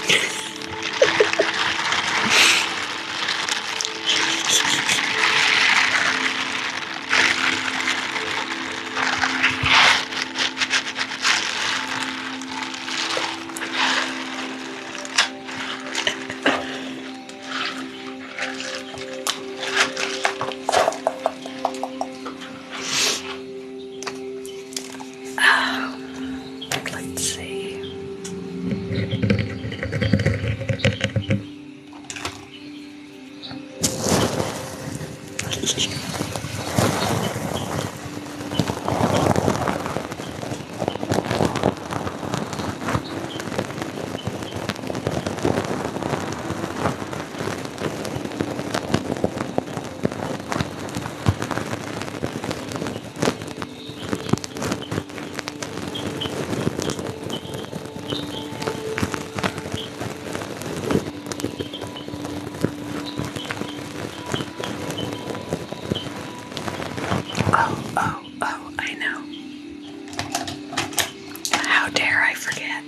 Let's see. Oh, I know. How dare I forget?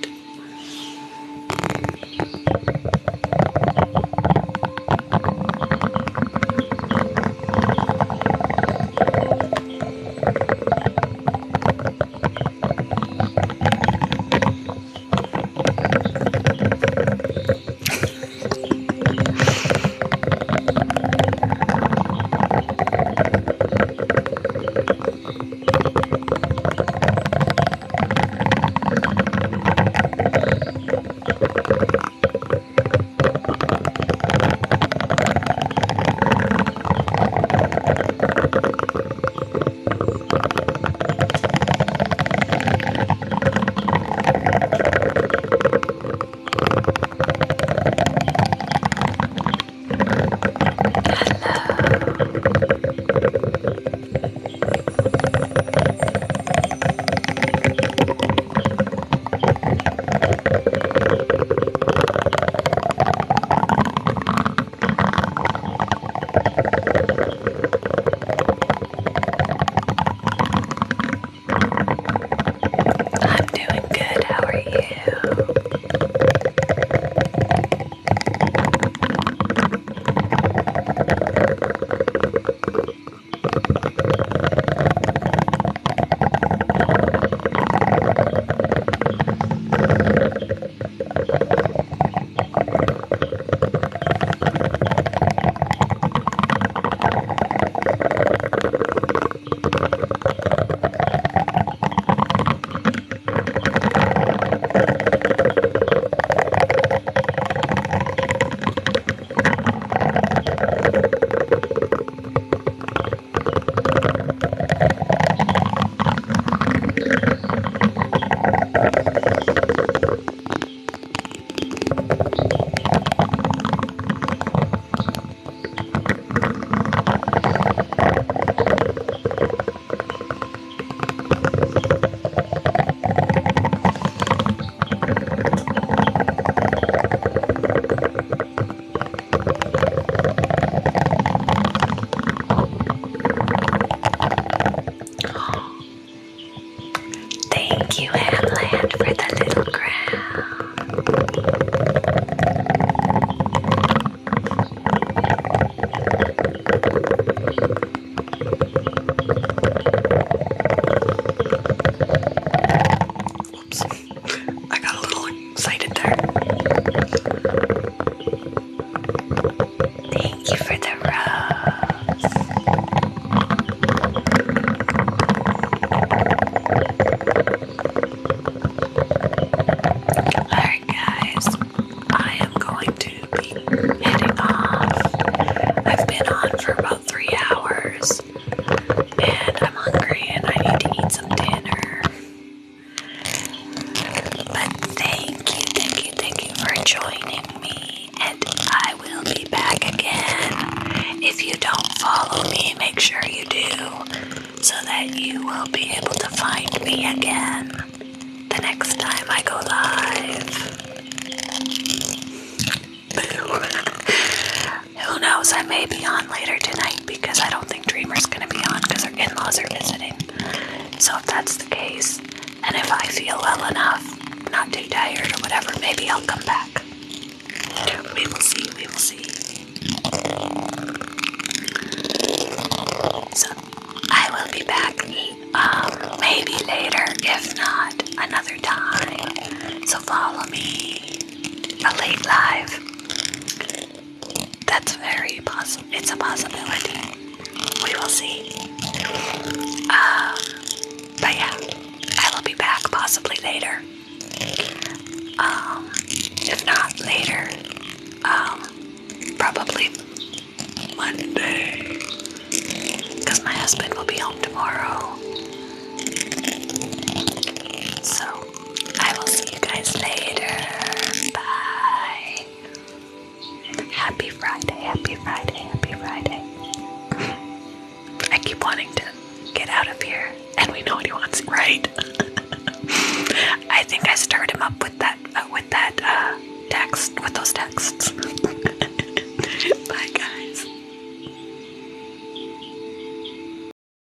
I'm doing good. How are you? Thank you, Hamland, for the little crown. Oops. I got a little excited there. Thank you for the rose. Alright guys, I am going to be heading off. I've been on for about 3 hours and I'm hungry and I need to eat some dinner. But thank you for joining me, and I will be back again. If you don't follow me, make sure you do, so that you will be able to find me again the next time I go live. Who knows, I may be on later tonight because I don't think Dreamer's going to be on because her in-laws are visiting. So if that's the case, and if I feel well enough, not too tired or whatever, maybe I'll come back. So follow me. A late live. That's very possible. It's a possibility. We will see. But yeah, I will be back possibly later. If not later, probably Monday. Because my husband will be home tomorrow. So, I will see you guys later. Bye. Happy Friday, happy Friday, happy Friday. I keep wanting to get out of here, and we know what he wants, right? I think I stirred him up with that text, with those texts. Bye,